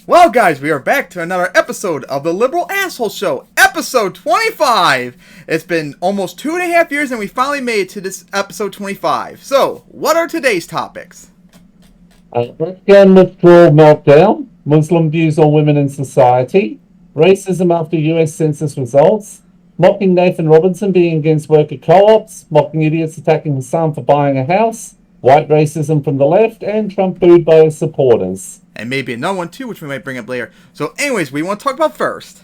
Well, guys, we are back to another episode of the Liberal Asshole Show, episode 25. It's been almost 2.5 years, and we finally made it to this episode 25. So, what are today's topics? Afghan Withdrawal Meltdown, Muslim views on women in society, racism after US Census results, mocking Nathan Robinson being against worker co-ops, mocking idiots attacking Hassan for buying a house, white racism from the left, and Trump booed by his supporters. And maybe another one too, which we might bring up later. So anyways, we want to talk about first.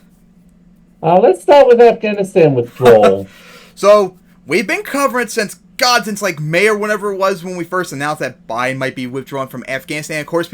Let's start with Afghanistan Withdrawal. So, we've been covering it since like May or whenever it was when we first announced that Biden might be withdrawn from Afghanistan. Of course,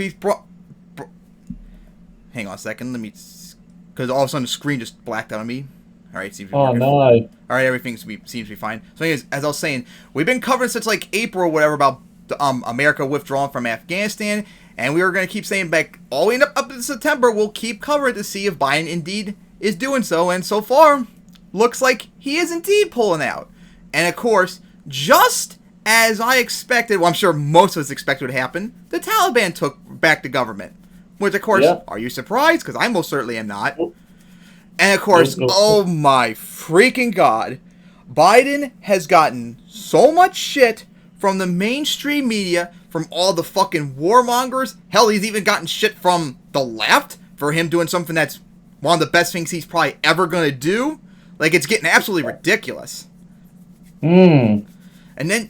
hang on a second, because all of a sudden the screen just blacked out on me. Alright, seems to be working. Alright, everything seems to be fine. So anyways, as I was saying, we've been covering since like April or whatever about America withdrawing from Afghanistan. And we were going to keep saying back all the way up to September, we'll keep covering to see if Biden indeed is doing so. And so far, looks like he is indeed pulling out. And of course, just as I expected, well, I'm sure most of us expected would happen, the Taliban took back the government. Which, of course, Are you surprised? Because I most certainly am not. And of course, oh my freaking God, Biden has gotten so much shit from the mainstream media, from all the fucking warmongers. Hell, he's even gotten shit from the left for him doing something that's one of the best things he's probably ever gonna do. Like, it's getting absolutely ridiculous. And then,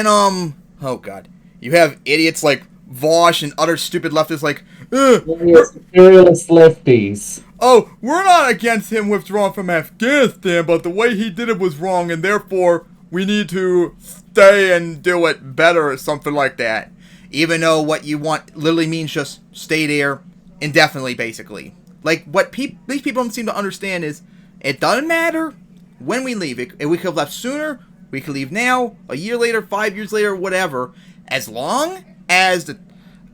oh God, you have idiots like Vosh and other stupid leftists like, imperialist lefties. Oh, we're not against him withdrawing from Afghanistan, but the way he did it was wrong, and therefore we need to stay and do it better or something like that. Even though what you want literally means just stay there indefinitely, basically. Like, what these people don't seem to understand is, it doesn't matter when we leave. We could have left sooner, we could leave now, a year later, 5 years later, whatever. As long as the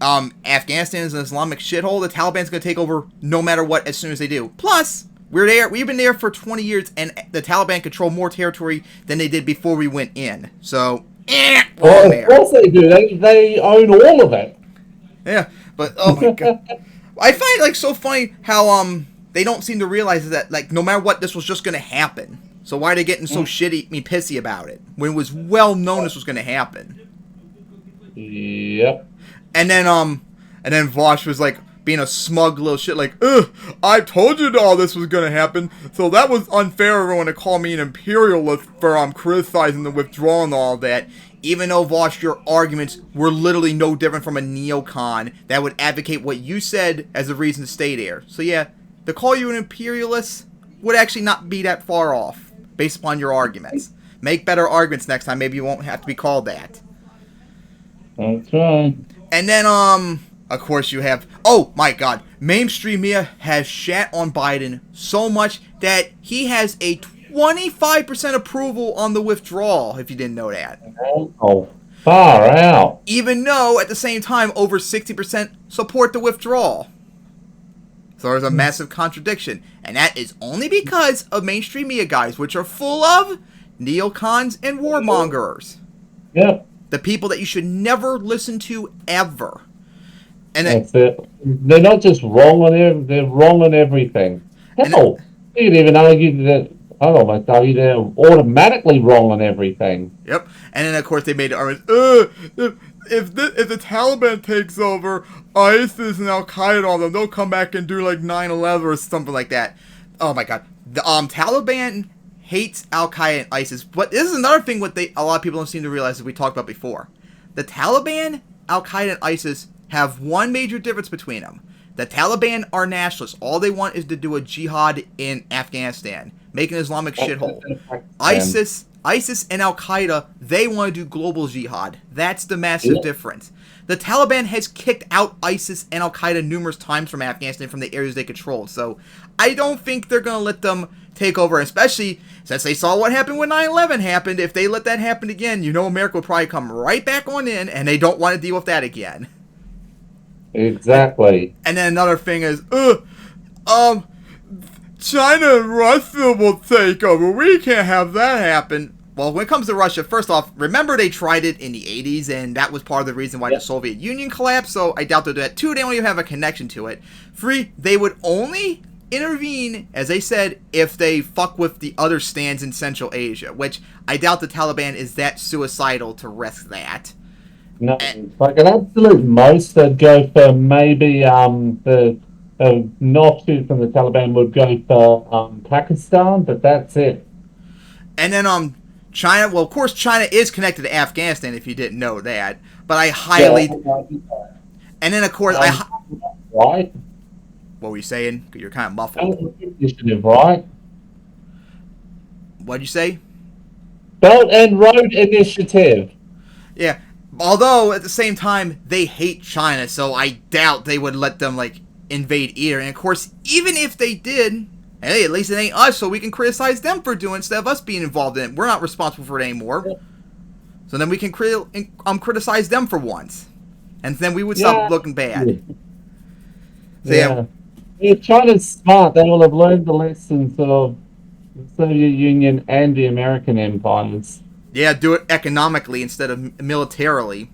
Afghanistan is an Islamic shithole, the Taliban's going to take over no matter what as soon as they do. Plus, we've been there for 20 years, and the Taliban control more territory than they did before we went in. So, well, of course they do. They own all of it. Yeah, but, oh my God. I find it, like, so funny how, they don't seem to realize that, like, no matter what, this was just going to happen. So why are they getting so pissy about it, when it was well known this was going to happen? Yep. And then Vosh was like, being a smug little shit like, I told you all this was gonna happen, so that was unfair of everyone to call me an imperialist for criticizing the withdrawal and all that. Even though, Vosh, your arguments were literally no different from a neocon that would advocate what you said as a reason to stay there. So yeah, to call you an imperialist would actually not be that far off, based upon your arguments. Make better arguments next time, maybe you won't have to be called that. That's right. And then, of course, you have, oh my God, mainstream media has shat on Biden so much that he has a 25% approval on the withdrawal, if you didn't know that. Oh, far out. Even though, at the same time, over 60% support the withdrawal. So there's a massive contradiction. And that is only because of mainstream media guys, which are full of neocons and warmongers. Yep. The people that you should never listen to, ever. And that's it. They're not just wrong on they're wrong on everything. Hell, you could even argue that, I don't know, they're automatically wrong on everything. Yep. And then, of course, they made the argument, if the Taliban takes over, ISIS and Al-Qaeda and all them, they'll come back and do like 9/11 or something like that. Oh my God. The Taliban hates Al-Qaeda and ISIS. But this is another thing what a lot of people don't seem to realize, as we talked about before. The Taliban, Al-Qaeda, and ISIS have one major difference between them. The Taliban are nationalists. All they want is to do a jihad in Afghanistan, make an Islamic shithole. ISIS and Al-Qaeda, they want to do global jihad. That's the massive difference. The Taliban has kicked out ISIS and Al-Qaeda numerous times from Afghanistan, from the areas they controlled. So I don't think they're going to let them take over, especially since they saw what happened when 9/11 happened. If they let that happen again, you know America will probably come right back on in, and they don't want to deal with that again. Exactly. And then another thing is, China and Russia will take over. We can't have that happen. Well, when it comes to Russia, first off, remember they tried it in the 80s, and that was part of the reason why the Soviet Union collapsed, so I doubt they'll do that. 2, they don't even have a connection to it. 3, they would only intervene, as they said, if they fuck with the other stands in Central Asia, which I doubt the Taliban is that suicidal to risk that. No, like an absolute most, they'd go for maybe the an offshoot from the Taliban would go for Pakistan, but that's it. And then China, well, of course, China is connected to Afghanistan, if you didn't know that, but I highly... And then, of course, Right? What were you saying? You're kind of muffled. Initiative, right? What'd you say? Belt and Road Initiative. Yeah. Although, at the same time, they hate China, so I doubt they would let them, like, invade either. And, of course, even if they did, hey, at least it ain't us, so we can criticize them for doing it instead of us being involved in it. We're not responsible for it anymore. Yeah. So then we can criticize them for once. And then we would stop looking bad. So, yeah. If China's smart, they will have learned the lessons of the Soviet Union and the American empires. Yeah, do it economically instead of militarily.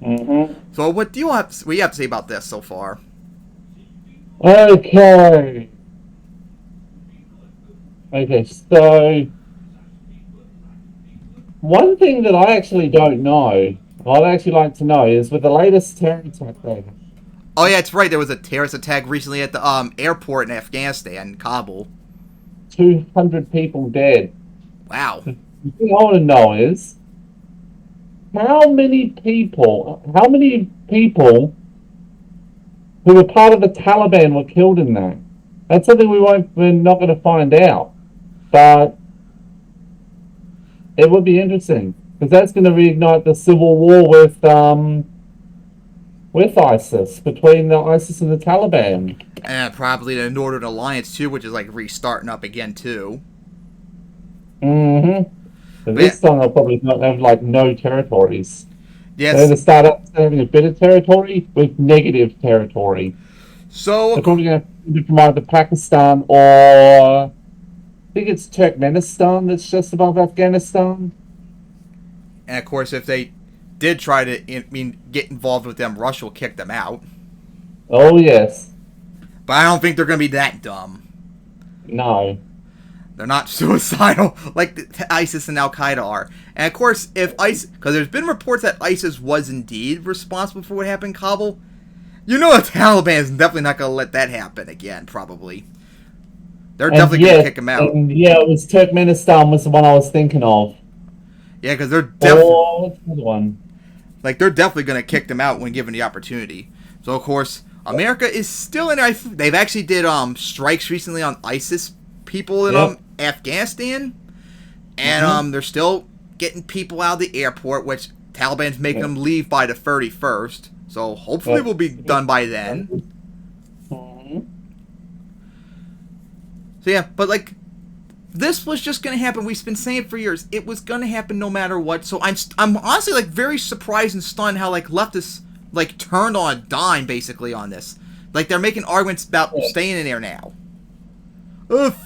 Mm-hmm. So what do you have to say about this so far? Okay, so one thing that I actually don't know, I'd actually like to know, is with the latest terror attack there. Oh yeah, it's right. There was a terrorist attack recently at the airport in Afghanistan, Kabul. 200 people dead. Wow. The thing I want to know is how many people who were part of the Taliban were killed in that. That's something we're not going to find out, but it would be interesting because that's going to reignite the civil war with ISIS, between the ISIS and the Taliban. And probably the Northern Alliance, too, which is, like, restarting up again, too. Mm-hmm. But this time they'll probably not have, like, no territories. Yes. They're going to start up having a bit of territory with negative territory. So... They're probably going to be from either Pakistan or... I think it's Turkmenistan that's just above Afghanistan. And, of course, if they did try to get involved with them, Russia will kick them out. Oh, yes. But I don't think they're going to be that dumb. No. They're not suicidal like ISIS and Al-Qaeda are. And, of course, if ISIS... Because there's been reports that ISIS was indeed responsible for what happened in Kabul. You know the Taliban is definitely not going to let that happen again, probably. They're definitely going to kick them out. And it was Turkmenistan was the one I was thinking of. Yeah, because they're definitely... Oh, what's the other one? Like, they're definitely going to kick them out when given the opportunity. So, of course, America is still in there. They've actually did strikes recently on ISIS people in Afghanistan. And they're still getting people out of the airport, which Taliban's making them leave by the 31st. So, hopefully we'll be done by then. So, yeah, but, like... This was just going to happen. We've been saying it for years. It was going to happen no matter what. So I'm honestly, like, very surprised and stunned how, like, leftists, like, turned on a dime, basically, on this. Like, they're making arguments about staying in there now.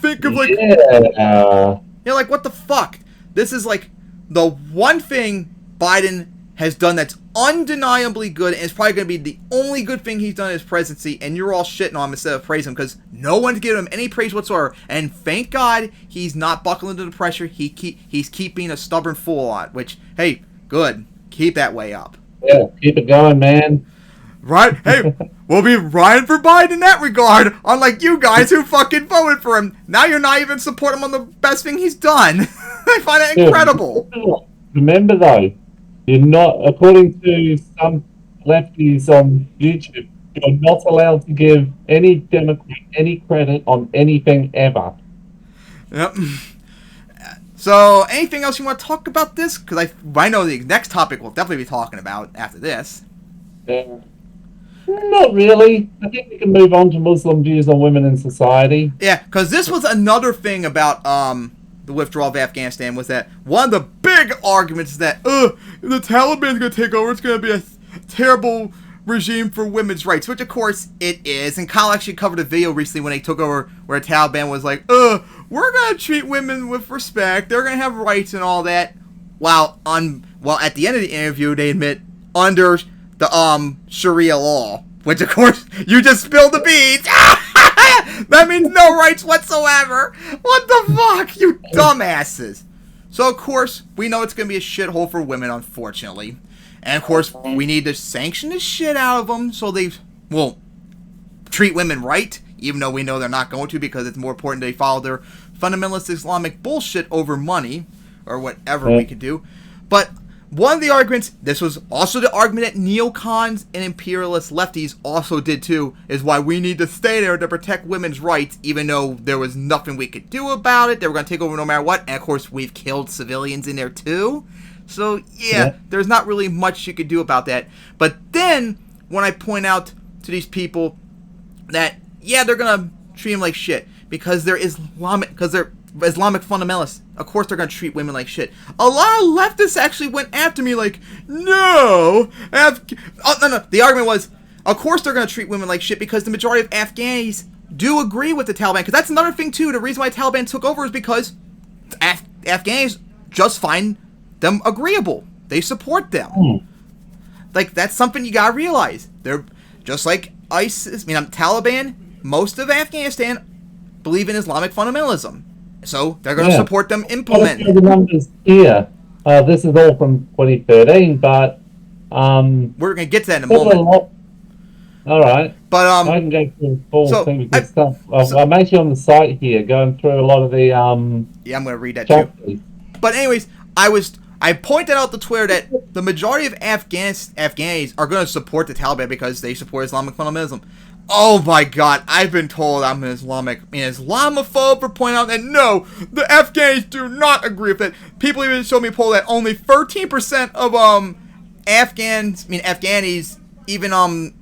Think of, like... Yeah, like, what the fuck? This is, like, the one thing Biden has done that's undeniably good, and it's probably going to be the only good thing he's done in his presidency, and you're all shitting on him instead of praising him, because no one's giving him any praise whatsoever, and thank God he's not buckling under the pressure. He's keeping a stubborn fool on, which, hey, good. Keep that way up. Yeah, keep it going, man. Right? Hey, we'll be riding for Biden in that regard, unlike you guys who fucking voted for him. Now you're not even supporting him on the best thing he's done. I find it incredible. Remember, though, you're not, according to some lefties on YouTube, you're not allowed to give any Democrat any credit on anything ever. Yep. So, anything else you want to talk about this? Because I know the next topic we'll definitely be talking about after this. Not really. I think we can move on to Muslim views on women in society. Yeah, because this was another thing about the withdrawal of Afghanistan, was that one of the big arguments is that the Taliban's going to take over. It's going to be a terrible regime for women's rights, which of course it is. And Kyle actually covered a video recently when they took over where the Taliban was like, we're gonna treat women with respect, they're gonna have rights and all that. While at the end of the interview they admit under the Sharia law, which of course you just spilled the beans. That means no rights whatsoever. What the fuck, you dumbasses. So of course we know it's gonna be a shithole for women, unfortunately. And, of course, we need to sanction the shit out of them so they will treat women right, even though we know they're not going to because it's more important they follow their fundamentalist Islamic bullshit over money or whatever we could do. But one of the arguments, this was also the argument that neocons and imperialist lefties also did too, is why we need to stay there to protect women's rights, even though there was nothing we could do about it. They were going to take over no matter what. And, of course, we've killed civilians in there too. So, yeah, there's not really much you could do about that. But then, when I point out to these people that, yeah, they're going to treat them like shit because they're Islamic fundamentalists, of course they're going to treat women like shit. A lot of leftists actually went after me like, no. The argument was, of course they're going to treat women like shit because the majority of Afghanis do agree with the Taliban. Because that's another thing, too. The reason why Taliban took over is because Afghanis just find them agreeable. They support them. Like, that's something you gotta realize. They're just like ISIS, Taliban, most of Afghanistan believe in Islamic fundamentalism. So they're gonna support them implementing. The numbers here. This is all from 2013, but we're gonna get to that in a moment. All right. But I can go through the full thing because I'm actually on the site here going through a lot of the I'm gonna read that too. But anyways, I pointed out to Twitter that the majority of Afghanis are going to support the Taliban because they support Islamic fundamentalism. Oh my god, I've been told I'm an Islamophobe for pointing out that no, the Afghans do not agree with it. People even showed me a poll that only 13% of Afghanis even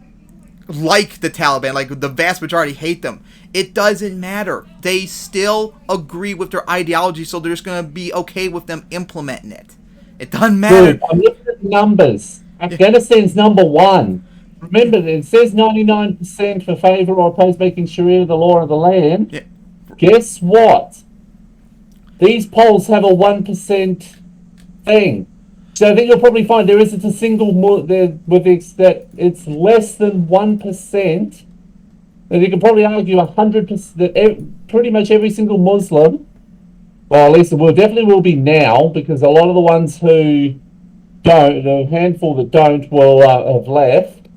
like the Taliban, like the vast majority hate them. It doesn't matter. They still agree with their ideology, so they're just going to be okay with them implementing it. It doesn't matter. Dude, I'm looking at the numbers. Afghanistan's number one. Remember, it says 99% for favor or oppose making Sharia the law of the land. Yeah. Guess what? These polls have a 1% thing. So I think you'll probably find there isn't a single that it's less than 1%. And you can probably argue 100% that pretty much every single Muslim, well, at least it definitely will be now, because a lot of the ones who don't, the handful that don't, will have left,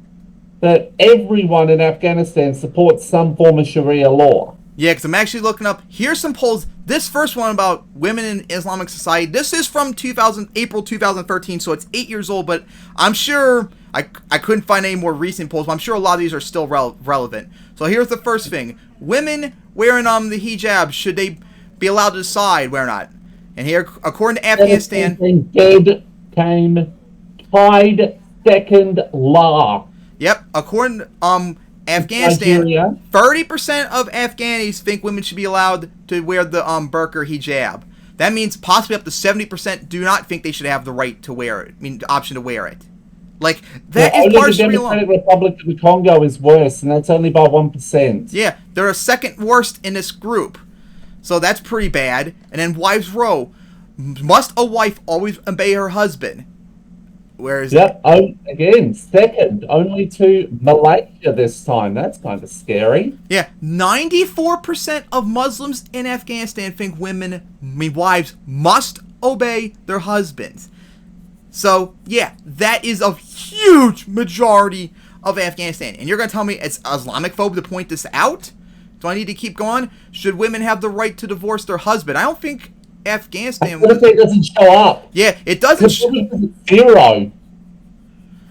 that everyone in Afghanistan supports some form of Sharia law. Yeah, because I'm actually looking up, here's some polls. This first one about women in Islamic society, this is from April 2013, so it's 8 years old, but I'm sure, I couldn't find any more recent polls, but I'm sure a lot of these are still relevant. So here's the first thing. Women wearing the hijab, should they be allowed to decide whether or not? And here, according to Afghanistan... Dead came tied second last. Yep, according to Afghanistan, 30% of Afghanis think women should be allowed to wear the burqa or hijab. That means possibly up to 70% do not think they should have the right to wear it. The option to wear it. Like, that is partially the Democratic Republic of the Congo is worse, and that's only by 1%. Yeah, they're a second worst in this group. So that's pretty bad. And then wives row. Must a wife always obey her husband? Where is it? Again, second, only to Malaysia this time. That's kind of scary. Yeah, 94% of Muslims in Afghanistan think wives must obey their husbands. So, yeah, that is a huge majority of Afghanistan. And you're going to tell me it's Islamophobe to point this out? Do I need to keep going? Should women have the right to divorce their husband? I don't think Afghanistan... It doesn't show up. Yeah, it doesn't show up. Zero.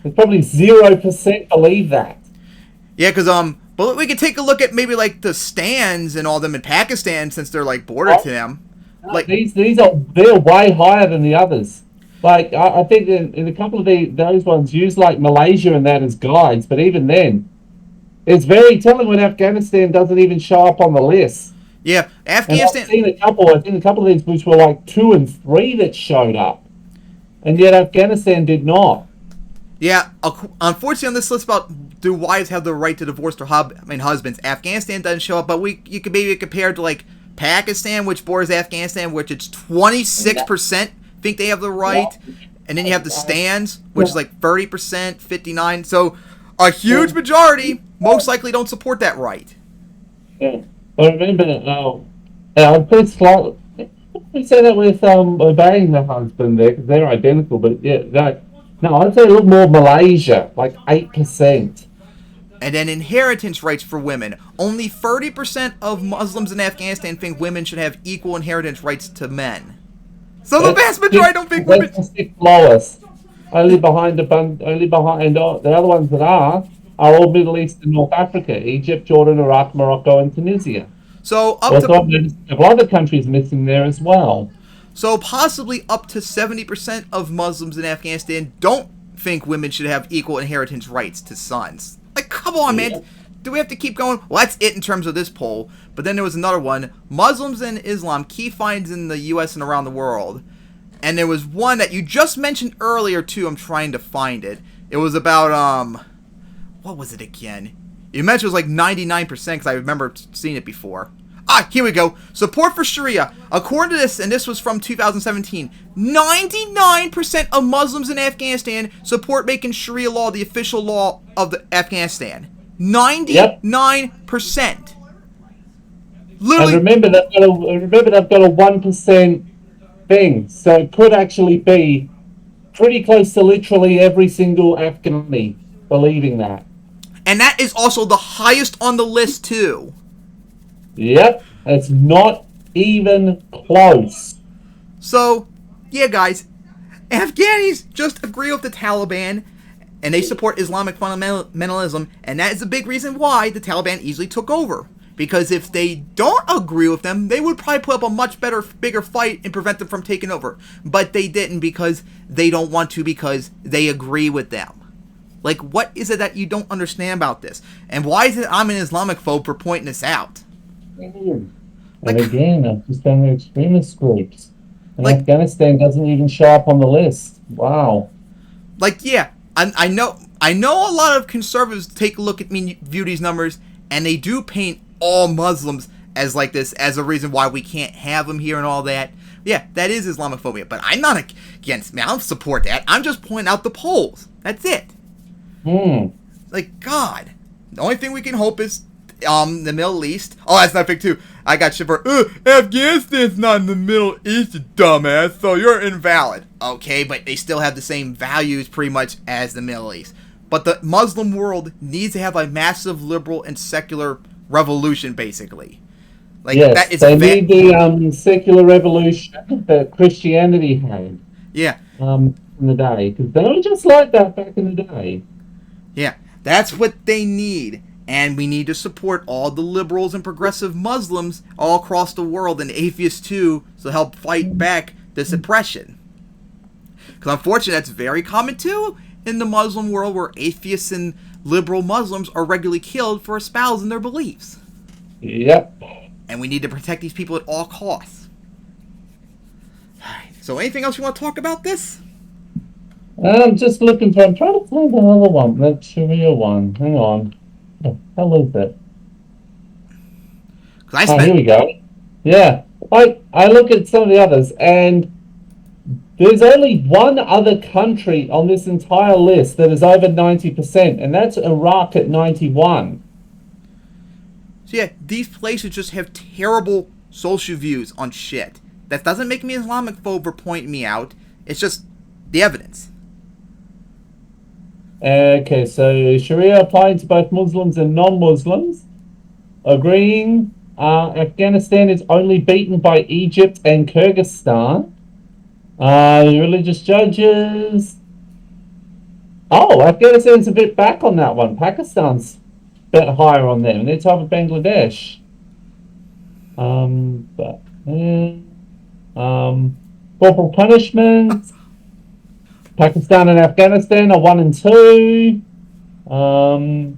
There's probably 0% believe that. Yeah, because, but we could take a look at maybe, like, the stands and all them in Pakistan, since they're, like, border to them. Like, they're way higher than the others. Like, I think in a couple of those ones use, like, Malaysia and that as guides, but even then, it's very telling when Afghanistan doesn't even show up on the list. Yeah, Afghanistan... I've seen a couple of these which were, like, 2 and 3 that showed up. And yet Afghanistan did not. Yeah, unfortunately on this list about do wives have the right to divorce their husbands, Afghanistan doesn't show up, but you could maybe compare it to like Pakistan, which borders Afghanistan, which it's 26% think they have the right, and then you have the stands, which is like 30%, 59%. So a huge majority most likely don't support that right. Yeah, I remember. I'm pretty slightly. We say that with obeying the husband there because they're identical, but yeah, no, I'd say a little more Malaysia, like 8%. And then inheritance rights for women. Only 30% of Muslims in Afghanistan think women should have equal inheritance rights to men. So the vast majority don't think women. That's the sixth lowest. Only behind the other ones that are all Middle East and North Africa: Egypt, Jordan, Iraq, Morocco, and Tunisia. So a couple other countries missing there as well. So possibly up to 70% of Muslims in Afghanistan don't think women should have equal inheritance rights to sons. Like, come on, man. Do we have to keep going? Well, that's it in terms of this poll. But then there was another one. Muslims and Islam, key finds in the U.S. and around the world. And there was one that you just mentioned earlier, too. I'm trying to find it. It was about, what was it again? You mentioned it was like 99% because I remember seeing it before. Here we go. Support for Sharia. According to this, and this was from 2017, 99% of Muslims in Afghanistan support making Sharia law the official law of Afghanistan. 99%. Literally. And remember they've got a 1% thing, so it could actually be pretty close to literally every single Afghani believing that. And that is also the highest on the list too. Yep, it's not even close. So, yeah, guys, Afghanis just agree with the Taliban, and they support Islamic fundamentalism, and that is a big reason why the Taliban easily took over. Because if they don't agree with them, they would probably put up a much bigger fight and prevent them from taking over. But they didn't because they don't want to, because they agree with them. Like, what is it that you don't understand about this? And why is it I'm an Islamophobe for pointing this out? And again, I'm just on the extremist groups. And Afghanistan doesn't even show up on the list. Wow. Like, yeah, I know a lot of conservatives take a look at me, view these numbers, and they do paint all Muslims as like this, as a reason why we can't have them here and all that. Yeah, that is Islamophobia, but I'm not against me. I don't support that. I'm just pointing out the polls. That's it. Like, God. The only thing we can hope is the Middle East. Oh, that's not big too. I got shit for Afghanistan's not in the Middle East, you dumbass, so you're invalid. Okay, but they still have the same values pretty much as the Middle East. But the Muslim world needs to have a massive liberal and secular revolution, basically. Like, yes, that is they need the secular revolution that Christianity had. Yeah. In the day, because they were just like that back in the day. Yeah, that's what they need. And we need to support all the liberals and progressive Muslims all across the world, and atheists too, to help fight back this oppression. Because unfortunately, that's very common too in the Muslim world, where atheists and liberal Muslims are regularly killed for espousing their beliefs. Yep. And we need to protect these people at all costs. So anything else you want to talk about this? I'm just looking for... I'm trying to find another one. That Sharia one. Hang on. What the hell is that? Here we go. Yeah. I look at some of the others, and there's only one other country on this entire list that is over 90%, and that's Iraq at 91%. So yeah, these places just have terrible social views on shit. That doesn't make me Islamophobe or point me out. It's just the evidence. Okay, so Sharia applying to both Muslims and non-Muslims. Agreeing, Afghanistan is only beaten by Egypt and Kyrgyzstan. Religious judges. Oh, Afghanistan's a bit back on that one. Pakistan's a bit higher on them, and they're top of Bangladesh. Corporal punishment. Pakistan and Afghanistan are 1 and 2.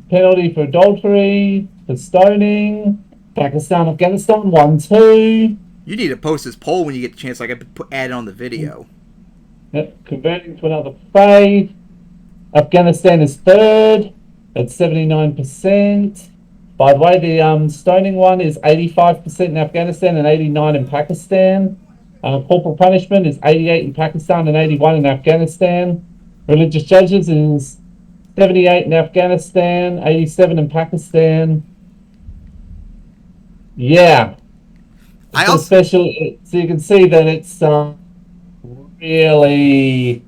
Penalty for adultery, for stoning. Pakistan, Afghanistan, 1, 2. You need to post this poll when you get the chance, like I add it on the video. Yep. Converting to another faith. Afghanistan is third at 79%. By the way, the stoning one is 85% in Afghanistan and 89% in Pakistan. Corporal punishment is 88% in Pakistan and 81% in Afghanistan. Religious judges is 78% in Afghanistan, 87% in Pakistan. Yeah. Especially, so you can see that it's really.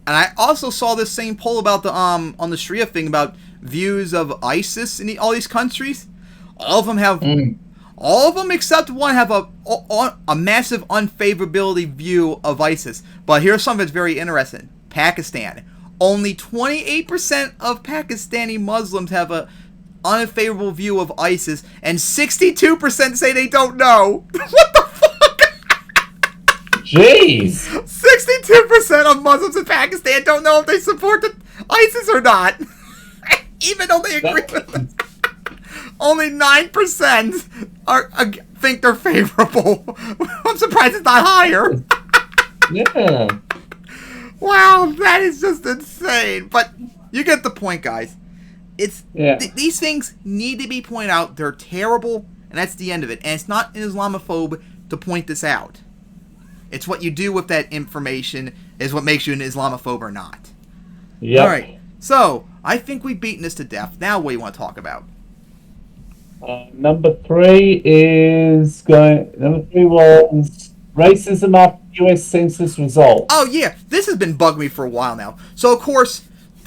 And I also saw this same poll about the on the Sharia thing about views of ISIS in all these countries. All of them have, all of them except one have a massive unfavorability view of ISIS. But here's something that's very interesting. Pakistan. Only 28% of Pakistani Muslims have a unfavorable view of ISIS, and 62% say they don't know. What the fuck? Jeez. 62% of Muslims in Pakistan don't know if they support the ISIS or not. Even though they agree with it. Only 9% think they're favorable. I'm surprised it's not higher. Yeah. Wow, that is just insane. But you get the point, guys. These things need to be pointed out. They're terrible, and that's the end of it. And it's not an Islamophobe to point this out. It's what you do with that information is what makes you an Islamophobe or not. Yeah. All right. So I think we've beaten this to death. Now, what do you want to talk about? Number three was racism after US Census results. Oh, yeah. This has been bugging me for a while now. So, of course,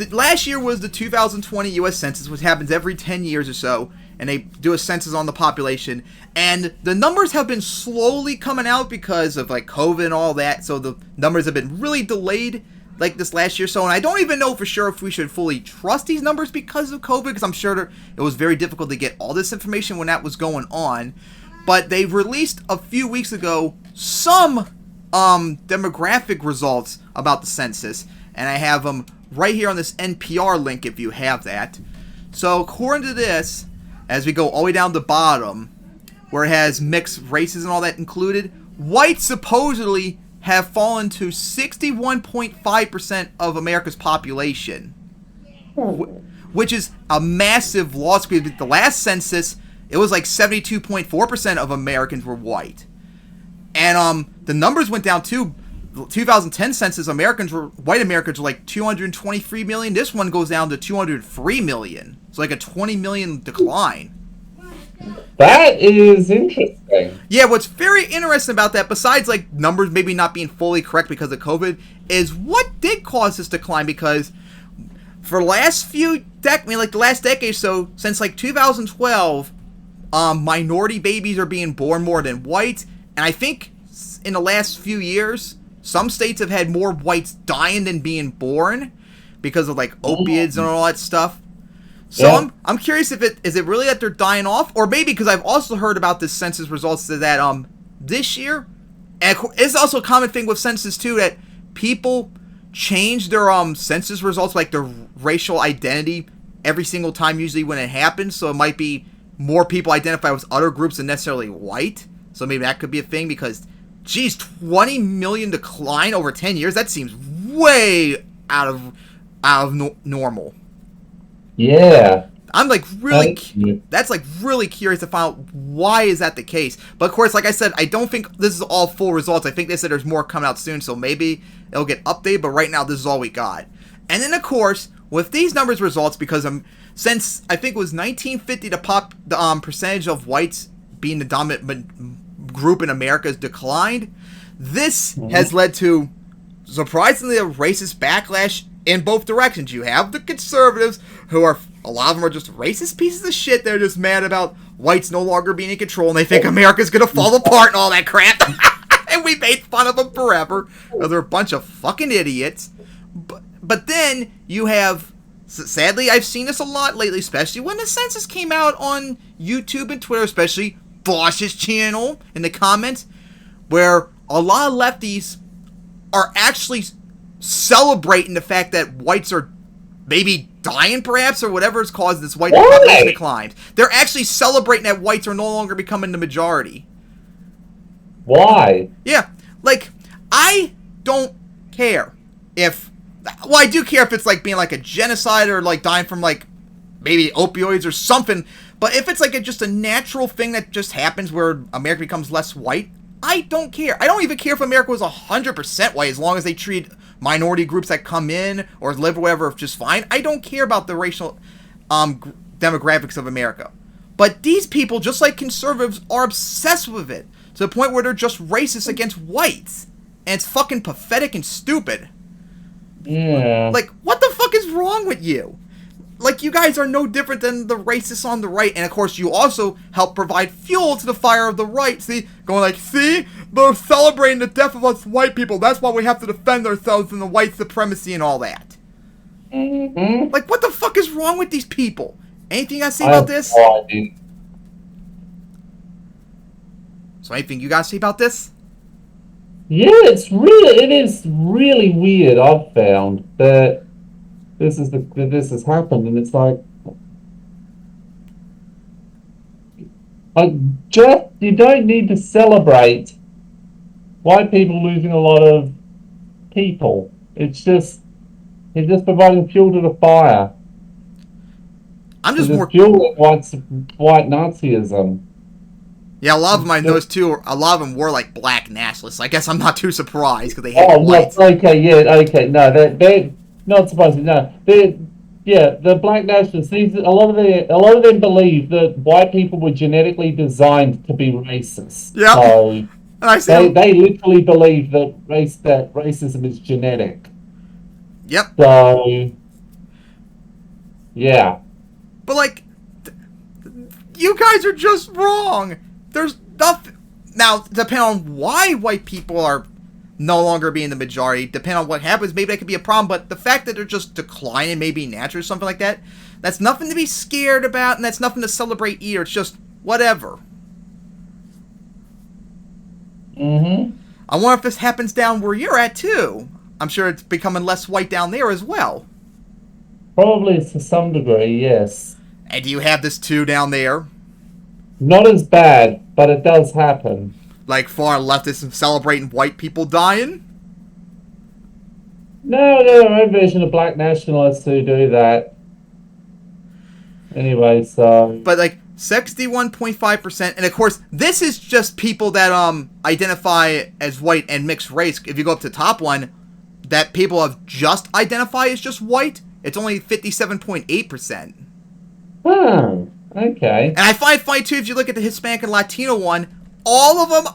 last year was the 2020 US Census, which happens every 10 years or so, and they do a census on the population. And the numbers have been slowly coming out because of, like, COVID and all that, so the numbers have been really delayed, like, this last year. So, and I don't even know for sure if we should fully trust these numbers because of COVID, because I'm sure it was very difficult to get all this information when that was going on. But they released a few weeks ago some demographic results about the census, and I have them right here on this NPR link if you have that. So according to this, as we go all the way down the bottom, where it has mixed races and all that included, whites supposedly have fallen to 61.5% of America's population, which is a massive loss. Because the last census, it was like 72.4% of Americans were white. And the numbers went down too. The 2010 census, white Americans were like 223 million. This one goes down to 203 million. It's like a 20 million decline. That is interesting. Yeah, what's very interesting about that, besides like numbers maybe not being fully correct because of COVID, is what did cause this decline. Because for the last the last decade or so, since like 2012, minority babies are being born more than whites. And I think in the last few years, some states have had more whites dying than being born because of like opiates and all that stuff. So I'm curious if is it really that they're dying off, or maybe because I've also heard about this census results that this year, and it's also a common thing with census too that people change their census results, like their racial identity, every single time usually when it happens. So it might be more people identify with other groups than necessarily white. So maybe that could be a thing because, geez, 20 million decline over 10 years, that seems way out of normal. Yeah. I'm like that's like really curious to find out why is that the case. But of course, like I said, I don't think this is all full results. I think they said there's more coming out soon, so maybe it'll get updated, but right now this is all we got. And then of course, with these numbers results, because since I think it was 1950 the percentage of whites being the dominant group in America has declined, this has led to surprisingly a racist backlash in both directions. You have the conservatives, who are, a lot of them are just racist pieces of shit. They're just mad about whites no longer being in control, and they think America's gonna fall apart and all that crap. And we made fun of them forever. They're a bunch of fucking idiots. But then you have, sadly, I've seen this a lot lately, especially when the census came out on YouTube and Twitter, especially Bosch's channel in the comments, where a lot of lefties are actually celebrating the fact that whites are maybe dying, perhaps, or whatever is causing this white population decline. They're actually celebrating that whites are no longer becoming the majority. Why? Yeah, like, I don't care if Well, I do care if it's like being like a genocide or like dying from like maybe opioids or something. But if it's like just a natural thing that just happens where America becomes less white, I don't care. I don't even care if America was 100% white as long as they treat minority groups that come in or live or whatever just fine. I don't care about the racial demographics of America. But these people, just like conservatives, are obsessed with it to the point where they're just racist against whites. And it's fucking pathetic and stupid. Yeah. Like, what the fuck is wrong with you? Like, you guys are no different than the racists on the right. And, of course, you also help provide fuel to the fire of the right. See? Going like, see? They're celebrating the death of us white people. That's why we have to defend ourselves from the white supremacy and all that. Mm-hmm. Like, what the fuck is wrong with these people? Anything you gotta say about this? So, anything you gotta say about this? Yeah, it is really weird. I've found that this has happened, and it's like you don't need to celebrate white people losing a lot of people. It's just providing fuel to the fire. I'm just more fueling white Nazism. Yeah, a lot of them I noticed too. A lot of them were like black nationalists. I guess I'm not too surprised because they hate whites. Okay, no, they're not surprising. No, the black nationalists. A lot of them believe that white people were genetically designed to be racist. Yeah, so they literally believe that racism is genetic. Yep. So yeah, but like, you guys are just wrong. There's nothing. Now, depending on why white people are no longer being the majority, depending on what happens, maybe that could be a problem, but the fact that they're just declining, maybe natural or something like that, that's nothing to be scared about, and that's nothing to celebrate either. It's just whatever. Mm-hmm. I wonder if this happens down where you're at, too. I'm sure it's becoming less white down there as well. Probably to some degree, yes. And do you have this, too, down there? Not as bad, but it does happen. Like far leftists celebrating white people dying? No, there are a version of black nationalists who do that. Anyway, so... But, like, 61.5%, and of course, this is just people that, identify as white and mixed race. If you go up to the top one, that people have just identify as just white, it's only 57.8%. Oh, okay. And I find funny, too, if you look at the Hispanic and Latino one, all of them,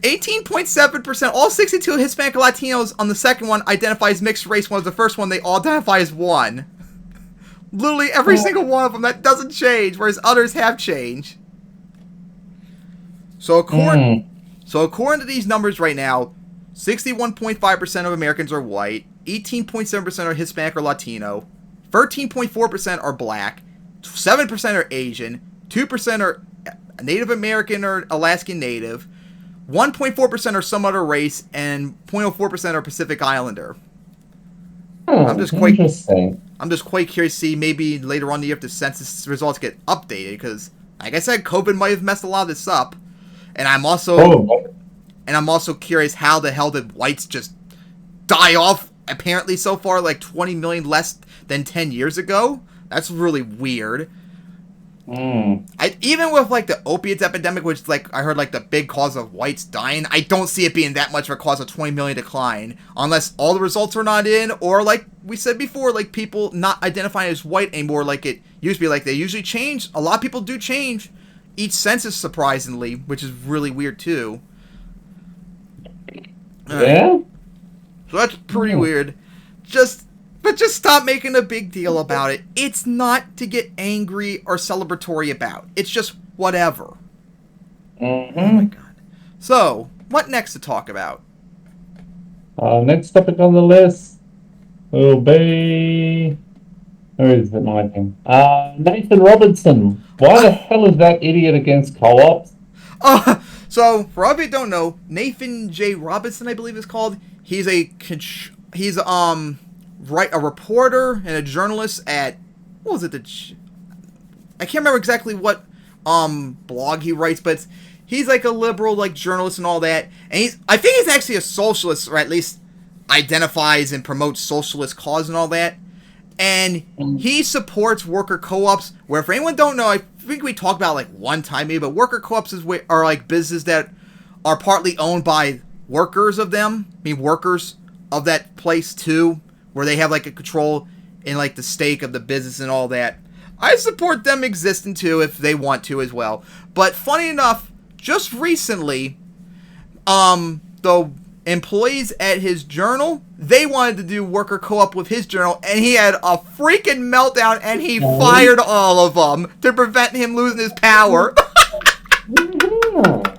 18.7%, all 62 Hispanic and Latinos on the second one identify as mixed race, whereas the first one, they all identify as one. Literally every single one of them, that doesn't change, whereas others have changed. So according to these numbers right now, 61.5% of Americans are white, 18.7% are Hispanic or Latino, 13.4% are black, 7% are Asian, 2% are Native American or Alaskan Native, 1.4% are some other race, and 0.04% are Pacific Islander. I'm just quite curious to see maybe later on the year if the census results get updated, because, like I said, COVID might have messed a lot of this up. And I'm also curious how the hell did whites just die off, apparently so far, like 20 million less than 10 years ago? That's really weird. Even with, like, the opiates epidemic, which, like, I heard, like, the big cause of whites dying, I don't see it being that much of a cause of 20 million decline, unless all the results are not in, or, like we said before, like, people not identifying as white anymore, like it used to be. Like, they usually change. A lot of people do change each census, surprisingly, which is really weird, too. Yeah? So that's pretty weird. But just stop making a big deal about it. It's not to get angry or celebratory about. It's just whatever. Mm-hmm. Oh my god. So, what next to talk about? Next topic on the list will be... Where is it, my thing? Nathan Robinson. Why the hell is that idiot against co-ops? So, for all of you who don't know, Nathan J. Robinson, I believe is called. He's a reporter and a journalist at, what was it, I can't remember exactly what blog he writes, but he's like a liberal, like, journalist and all that, and I think he's actually a socialist, or at least identifies and promotes socialist cause and all that. And he supports worker co-ops, where for anyone don't know, I think we talked about like one time maybe, but worker co-ops are like businesses that are partly owned by workers of them. I mean, workers of that place too, where they have like a control in like the stake of the business and all that. I support them existing too if they want to as well. But funny enough, just recently, the employees at his journal, they wanted to do worker co-op with his journal, and he had a freaking meltdown, and he fired all of them to prevent him losing his power.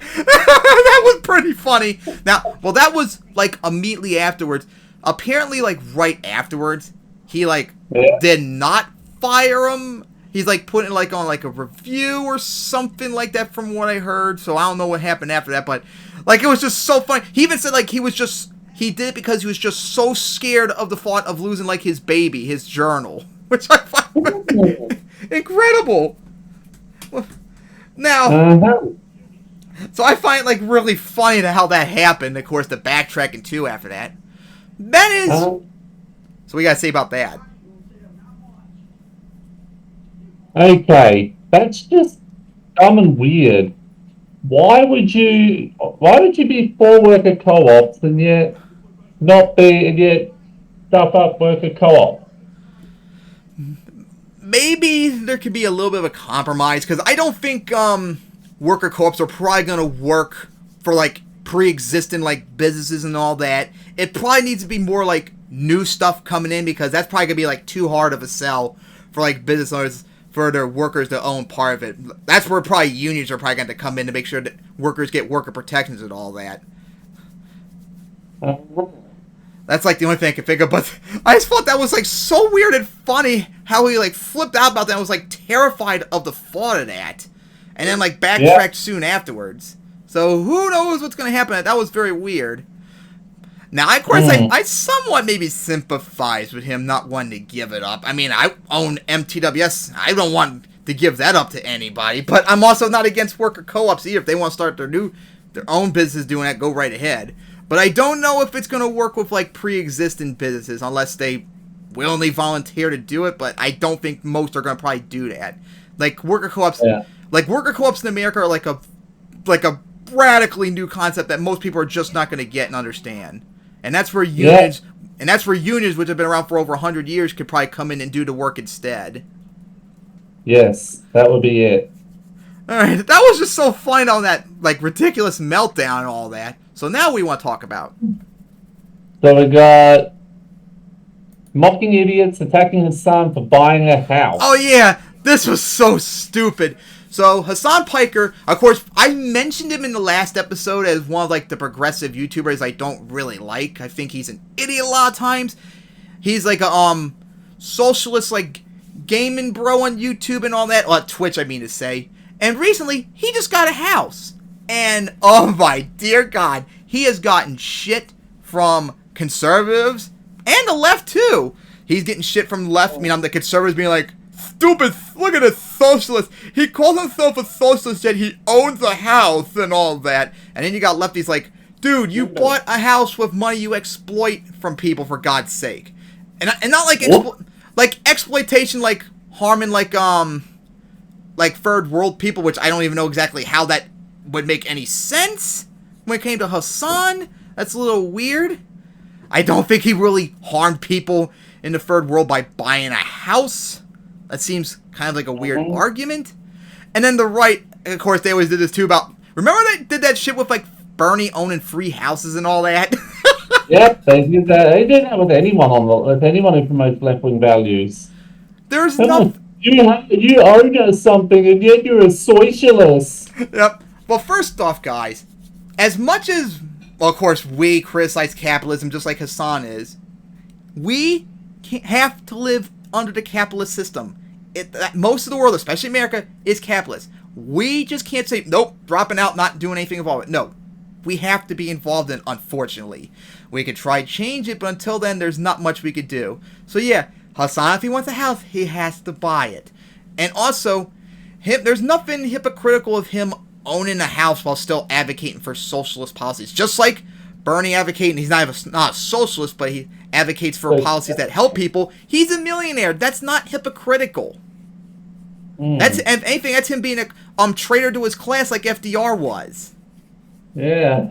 That was pretty funny. Now, well, that was like immediately afterwards. Apparently, like right afterwards, he like did not fire him. He's like putting like on like a review or something like that from what I heard. So I don't know what happened after that, but like it was just so funny. He even said like he did it because he was just so scared of the thought of losing like his baby, his journal, which I find incredible. Now, so I find it like really funny to how that happened. Of course, the backtracking too after that. That is. So we gotta say about that. Okay, that's just dumb and weird. Why would you be for worker co-ops and yet stuff up worker co-op? Maybe there could be a little bit of a compromise, because I don't think worker co-ops are probably gonna work for like pre-existing like businesses and all that. It probably needs to be more like new stuff coming in, because that's probably gonna be like too hard of a sell for like business owners, for their workers to own part of it. That's where probably unions are probably going to come in to make sure that workers get worker protections and all that. That's like the only thing I can think of, but I just thought that was like so weird and funny how he like flipped out about that and was like terrified of the thought of that, and then like backtracked soon afterwards. So who knows what's going to happen? That was very weird. Now, of course, I somewhat maybe sympathize with him not wanting to give it up. I mean, I own MTWS. I don't want to give that up to anybody. But I'm also not against worker co-ops either. If they want to start their own business doing that, go right ahead. But I don't know if it's going to work with like pre-existing businesses unless they willingly volunteer to do it. But I don't think most are going to probably do that. Like worker co-ops, in America are like a radically new concept that most people are just not going to get and understand. And that's where unions, which have been around for over 100 years, could probably come in and do the work instead. Yes, that would be it. All right, that was just so fun on that like ridiculous meltdown and all that. So now we want to talk about. So we got mocking idiots attacking his son for buying a house. Oh yeah, this was so stupid. So, Hassan Piker, of course, I mentioned him in the last episode as one of, like, the progressive YouTubers I don't really like. I think he's an idiot a lot of times. He's, like, a, socialist, like, gaming bro on YouTube and all that. Well, Twitch, I mean to say. And recently, he just got a house. And, oh my dear God, he has gotten shit from conservatives and the left, too. He's getting shit from the left. I mean, the conservatives being like, stupid, look at this socialist. He calls himself a socialist, yet he owns a house and all that. And then you got lefties like, dude, you bought a house with money you exploit from people, for God's sake. And not like exploitation, like harming like third world people, which I don't even know exactly how that would make any sense when it came to Hassan. That's a little weird. I don't think he really harmed people in the third world by buying a house. That seems kind of like a weird argument. And then the right, of course, they always did this too about... Remember they did that shit with, like, Bernie owning free houses and all that? Yep, they did that. They did that with anyone who promotes left-wing values. There's nothing... You own something, and yet you're a socialist. Yep. Well, first off, guys, as much as... Well, of course, we criticize capitalism just like Hassan is. We have to live under the capitalist system. Most of the world, especially America, is capitalist. We just can't say, nope, dropping out, not doing anything involved. No, we have to be involved in, unfortunately. We could try to change it, but until then, there's not much we could do. So yeah, Hassan, if he wants a house, he has to buy it. And also, there's nothing hypocritical of him owning a house while still advocating for socialist policies. Just like Bernie advocating, he's not a socialist, but he advocates for policies that help people. He's a millionaire. That's not hypocritical. That's, if anything, that's him being a traitor to his class like FDR was. Yeah.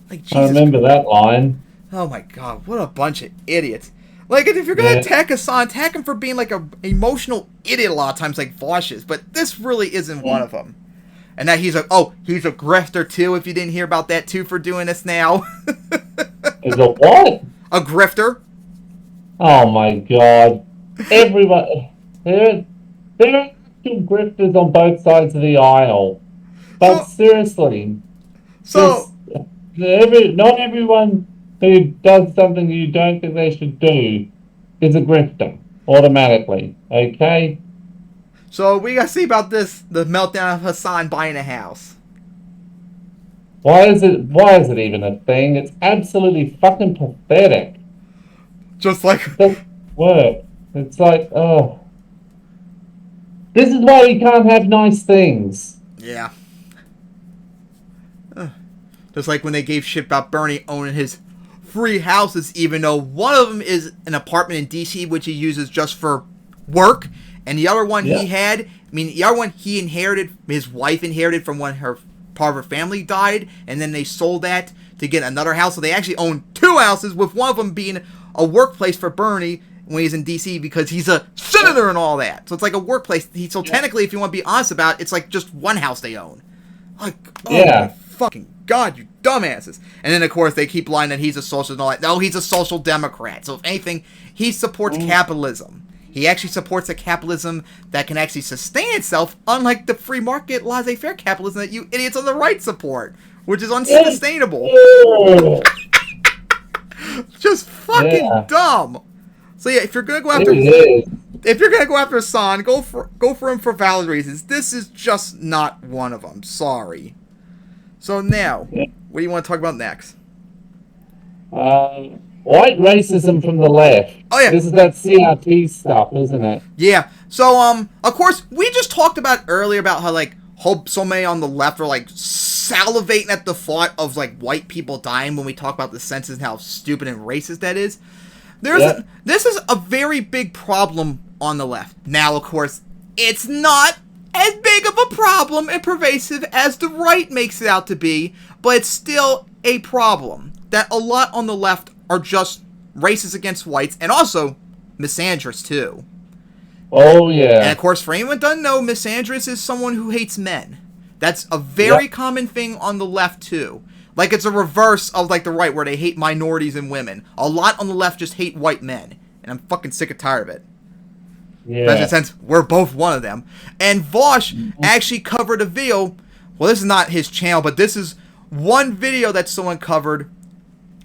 Like, Jesus, I remember that line. Oh my God, what a bunch of idiots. Like, if you're going to attack Hassan, attack him for being like an emotional idiot a lot of times, like Vosh is. But this really isn't one of them. And now he's a grifter too, if you didn't hear about that too, for doing this now. Is a what? A grifter. Oh my God. Everyone, there are actual grifters on both sides of the aisle. But seriously, not everyone who does something you don't think they should do is a grifter automatically. Okay? So we gotta see about this, the meltdown of Hassan buying a house. Why is it even a thing? It's absolutely fucking pathetic. Just like it doesn't work. It's like, oh. This is why we can't have nice things. Yeah. Just like when they gave shit about Bernie owning his free houses, even though one of them is an apartment in DC which he uses just for work. And the other one the other one he inherited, his wife inherited from when her part of her family died, and then they sold that to get another house. So they actually own two houses, with one of them being a workplace for Bernie when he's in D.C. because he's a senator and all that. So it's like a workplace. So technically, if you want to be honest about it, it's like just one house they own. Like, oh my fucking God, you dumbasses. And then, of course, they keep lying that he's a socialist and all that. No, he's a social democrat. So if anything, he supports capitalism. He actually supports a capitalism that can actually sustain itself, unlike the free market, laissez-faire capitalism that you idiots on the right support, which is unsustainable. Just fucking dumb. So yeah, if you're gonna go after Hassan, go for him for valid reasons. This is just not one of them. Sorry. So now, what do you want to talk about next? White racism from the left. Oh yeah, this is that CRT stuff, isn't it? Yeah. So of course, we just talked about earlier about how like so many on the left are like salivating at the thought of like white people dying when we talk about the census and how stupid and racist that is. This is a very big problem on the left. Now, of course, it's not as big of a problem and pervasive as the right makes it out to be, but it's still a problem that a lot on the left are just racist against whites, and also misandrous too. Oh yeah. And of course, for anyone who doesn't know, misandrous is someone who hates men. That's a very common thing on the left too. Like, it's a reverse of like the right, where they hate minorities and women. A lot on the left just hate white men, and I'm fucking sick and tired of it. Yeah. Especially since we're both one of them. And Vosh actually covered a video. Well, this is not his channel, but this is one video that someone covered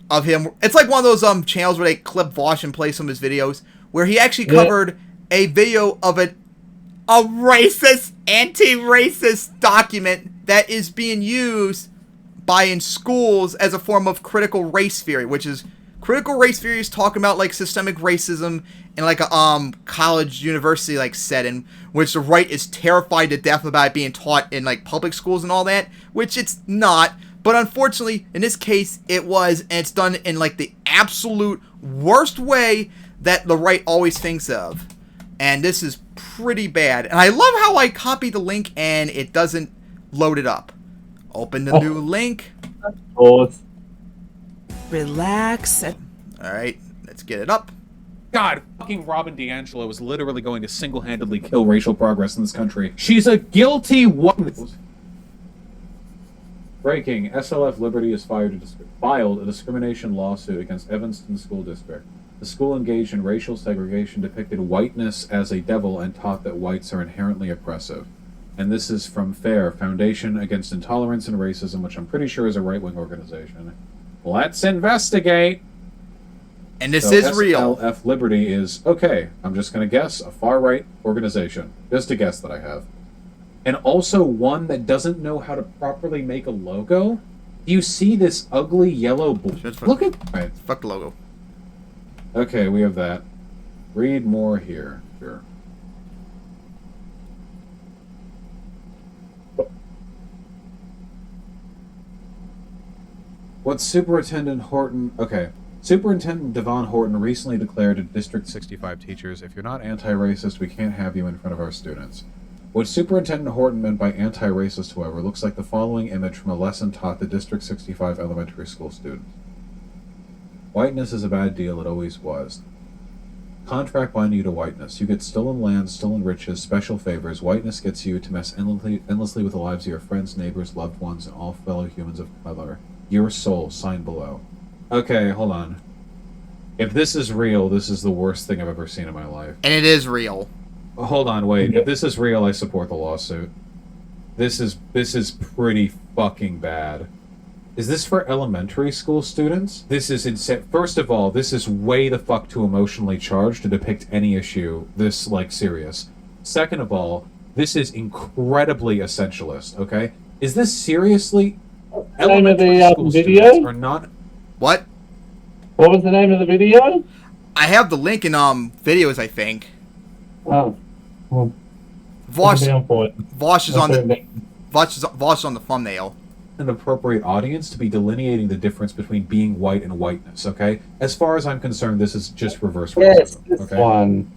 of him. It's like one of those channels where they clip Vosh and play some of his videos, where he actually covered a video of a racist, anti-racist document that is being used in schools as a form of critical race theory, which is critical race theory is talking about like systemic racism in like a college university like setting, which the right is terrified to death about it being taught in like public schools and all that, which it's not. But unfortunately, in this case, it was, and it's done in like the absolute worst way that the right always thinks of. And this is pretty bad. And I love how I copied the link and it doesn't load it up. Open the new link. Relax. Alright, let's get it up. God, fucking Robin DiAngelo is literally going to single-handedly kill racial progress in this country. She's a guilty woman. Breaking, SLF Liberty has filed a discrimination lawsuit against Evanston School District. The school engaged in racial segregation, depicted whiteness as a devil, and taught that whites are inherently oppressive. And this is from FAIR, Foundation Against Intolerance and Racism, which I'm pretty sure is a right-wing organization. Let's investigate! And this is real. SLF Liberty is, okay, I'm just going to guess, a far-right organization. Just a guess that I have. And also one that doesn't know how to properly make a logo. Do you see this ugly yellow... Look at... Right. Fuck the logo. Okay, we have that. Read more here. Sure. What Superintendent Horton... Okay. Superintendent Devon Horton recently declared to District 65 teachers, if you're not anti-racist, we can't have you in front of our students. What Superintendent Horton meant by anti-racist, however, looks like the following image from a lesson taught to District 65 elementary school students. Whiteness is a bad deal, it always was. Contract bind you to whiteness. You get stolen land, stolen riches, special favors. Whiteness gets you to mess endlessly with the lives of your friends, neighbors, loved ones, and all fellow humans of color. Your soul, signed below. Okay, hold on. If this is real, this is the worst thing I've ever seen in my life. And it is real. Hold on, wait. If this is real, I support the lawsuit. This is pretty fucking bad. Is this for elementary school students? This is insane. First of all, this is way the fuck too emotionally charged to depict any issue this, like, serious. Second of all, this is incredibly essentialist, okay? Is this seriously... Elementary school students are not... What? What was the name of the video? I have the link in videos, I think. Oh. Well, Vosh is on the thumbnail. An appropriate audience to be delineating the difference between being white and whiteness, okay? As far as I'm concerned, this is just reverse racism. Yes, this one.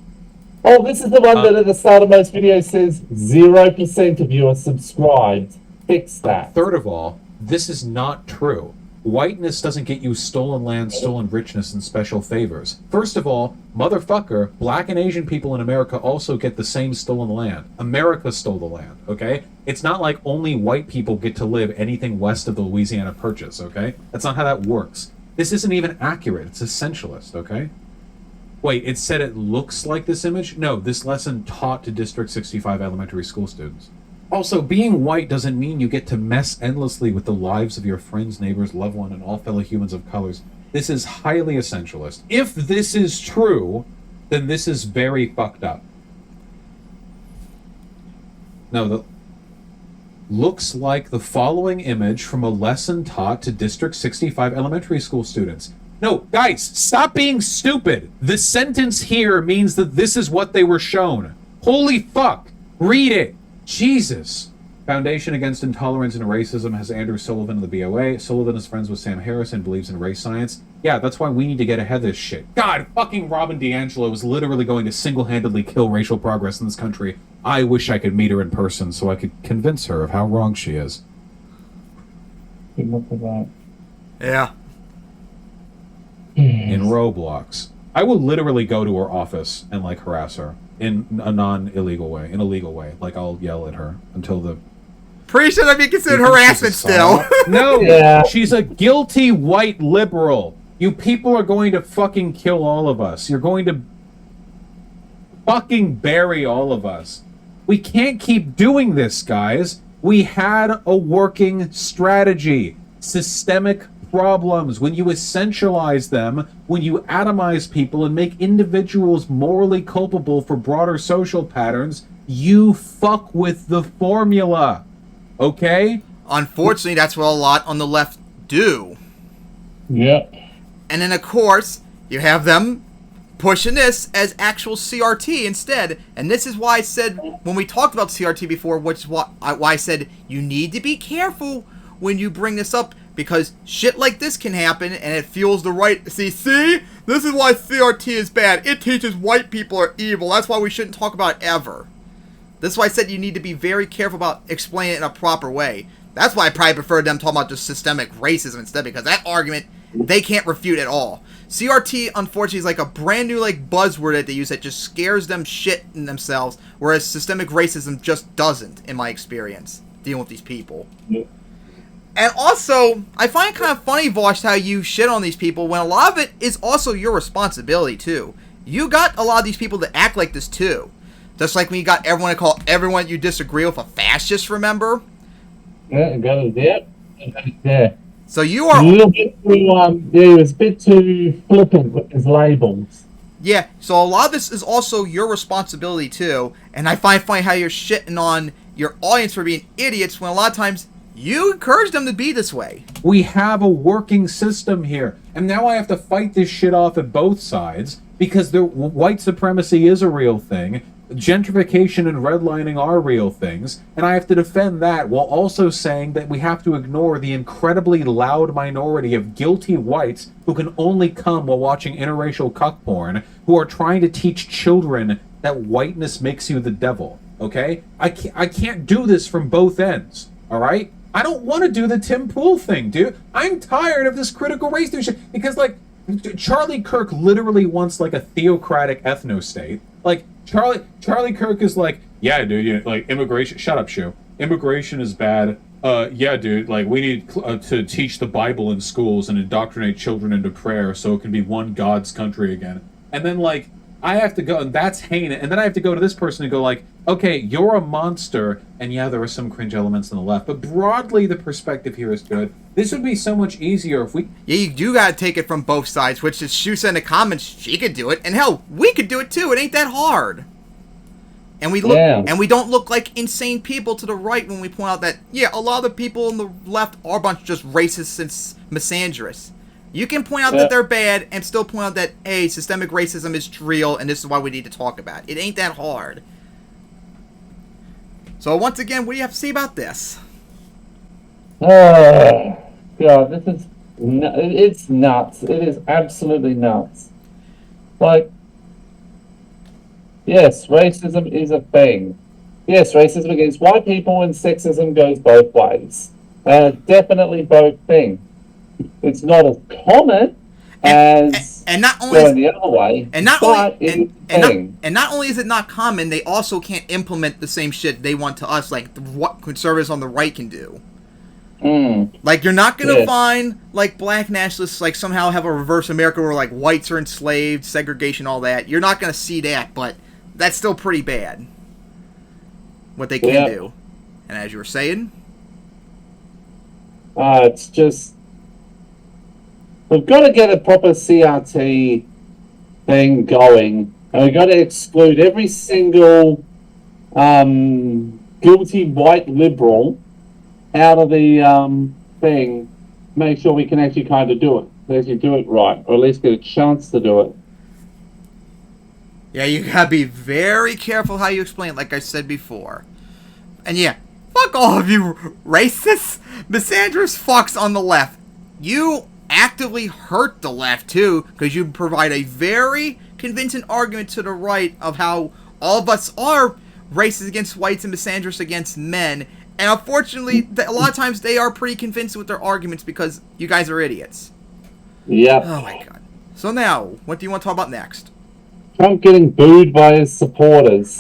Oh, this is the one that at the start of most videos says 0% of you are subscribed. Fix that. Third of all, this is not true. Whiteness doesn't get you stolen land, stolen richness, and special favors. First of all, motherfucker, black and Asian people in America also get the same stolen land. America stole the land, okay? It's not like only white people get to live anything west of the Louisiana Purchase, okay? That's not how that works. This isn't even accurate. It's essentialist, okay? Wait, it said it looks like this image? No, this lesson taught to District 65 elementary school students. Also, being white doesn't mean you get to mess endlessly with the lives of your friends, neighbors, loved one, and all fellow humans of colors. This is highly essentialist. If this is true, then this is very fucked up. No, looks like the following image from a lesson taught to District 65 elementary school students. No, guys, stop being stupid. The sentence here means that this is what they were shown. Holy fuck. Read it. Jesus. Foundation Against Intolerance and Racism has Andrew Sullivan of the BOA. Sullivan is friends with Sam Harris and believes in race science. Yeah, that's why we need to get ahead of this shit. God, fucking Robin DiAngelo is literally going to single-handedly kill racial progress in this country. I wish I could meet her in person so I could convince her of how wrong she is. Good luck with that. Yeah. In Roblox. I will literally go to her office and, like, harass her. In a non-illegal way. In a legal way. Like, I'll yell at her until the... Pretty sure that'd be considered harassment still. No! Yeah. She's a guilty white liberal. You people are going to fucking kill all of us. You're going to fucking bury all of us. We can't keep doing this, guys. We had a working strategy. Systemic problems. When you essentialize them, when you atomize people and make individuals morally culpable for broader social patterns, you fuck with the formula. Okay? Unfortunately, that's what a lot on the left do. Yep. And then, of course, you have them pushing this as actual CRT instead. And this is why I said, when we talked about CRT before, which is why I said you need to be careful when you bring this up, because shit like this can happen, and it fuels the right... See? This is why CRT is bad. It teaches white people are evil. That's why we shouldn't talk about it ever. That's why I said you need to be very careful about explaining it in a proper way. That's why I probably prefer them talking about just systemic racism instead, because that argument, they can't refute at all. CRT, unfortunately, is like a brand new, like, buzzword that they use that just scares them shit in themselves, whereas systemic racism just doesn't, in my experience, dealing with these people. Yeah. And also, I find it kind of funny, Vosh, how you shit on these people when a lot of it is also your responsibility, too. You got a lot of these people to act like this, too. Just like when you got everyone to call everyone you disagree with a fascist, remember? Yeah, yeah. So you are... A little bit too, he was a bit too flippant with his labels. Yeah, so a lot of this is also your responsibility, too. And I find funny how you're shitting on your audience for being idiots when a lot of times... you encourage them to be this way. We have a working system here. And now I have to fight this shit off at both sides because white supremacy is a real thing. gentrification and redlining are real things, and I have to defend that while also saying that we have to ignore the incredibly loud minority of guilty whites who can only come while watching interracial cuck porn, who are trying to teach children that whiteness makes you the devil, okay? I can't do this from both ends, alright? I don't want to do the Tim Pool thing, dude. I'm tired of this critical race theory shit, because, like, Charlie Kirk literally wants, like, a theocratic ethno-state. Like, Charlie Kirk is like, yeah, dude, like, immigration, shut up, Shu. Immigration is bad. Yeah, dude, like, we need to teach the Bible in schools and indoctrinate children into prayer so it can be one God's country again. And then, like, I have to go, and that's heinous, and then I have to go to this person and go, like, okay, you're a monster, and yeah, there are some cringe elements on the left, but broadly the perspective here is good. This would be so much easier if we... Yeah, you do gotta take it from both sides, which is Shu said in the comments, she could do it, and hell, we could do it too, it ain't that hard. And we look, and we don't look like insane people to the right when we point out that, yeah, a lot of the people on the left are a bunch of just racist and misandrous. You can point out that they're bad and still point out that, hey, systemic racism is real and this is why we need to talk about it. It ain't that hard. So once again, what do you have to say about this? God, this is... It's nuts. It is absolutely nuts. Like, yes, racism is a thing. Yes, racism against white people and sexism goes both ways. Definitely both things. It's not as common as not only going the other way, and not only is it not common, they also can't implement the same shit they want to us, like what conservatives on the right can do. Like, you're not gonna find, like, black nationalists, like, somehow have a reverse America where, like, whites are enslaved, segregation, all that. You're not gonna see that, but that's still pretty bad, what they can do. And as you were saying, it's just... We've got to get a proper CRT thing going, and we've got to exclude every single guilty white liberal out of the thing. Make sure we can actually kind of do it. Actually do it right, or at least get a chance to do it. Yeah, you gotta be very careful how you explain it, like I said before. And yeah, fuck all of you racist, misandrous fucks on the left. You actively hurt the left too, because you provide a very convincing argument to the right of how all of us are racist against whites and misandrous against men, and unfortunately a lot of times they are pretty convincing with their arguments because you guys are idiots. Yeah. Oh my god. So now, what do you want to talk about next? Trump getting booed by his supporters.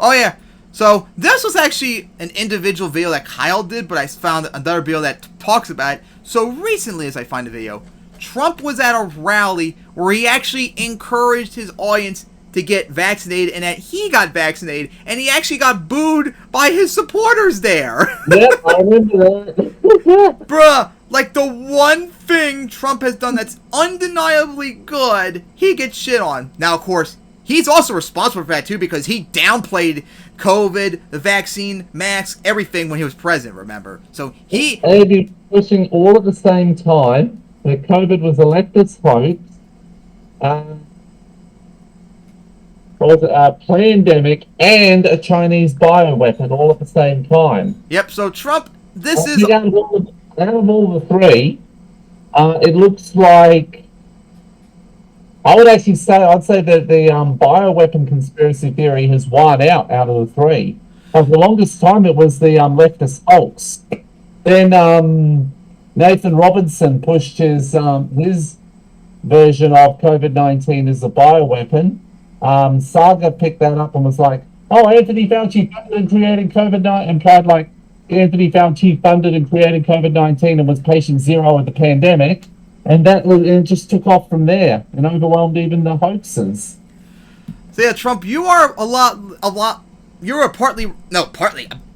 Oh yeah. So this was actually an individual video that Kyle did, but I found another video that talks about it. So recently, as I find the video, Trump was at a rally where he actually encouraged his audience to get vaccinated, and that he got vaccinated, and he actually got booed by his supporters there. Yep, I remember that. Bruh, like the one thing Trump has done that's undeniably good, he gets shit on. Now, of course, he's also responsible for that too, because he downplayed COVID, the vaccine, masks, everything when he was president, remember? So they'd be pushing all at the same time that COVID was a leftist hoax, a pandemic, and a Chinese bioweapon all at the same time. Yep, so Trump, this is... Out of all the three, it looks like... I'd say that the bioweapon conspiracy theory has won out of the three. For the longest time, it was the leftist hoax. Then Nathan Robinson pushed his version of COVID-19 as a bioweapon. Saga picked that up and was like, "Oh, Anthony Fauci funded and created COVID-19," implied like Anthony Fauci funded and created COVID-19 and was patient zero of the pandemic. And it just took off from there and overwhelmed even the hoaxes. So yeah, Trump, you are you're a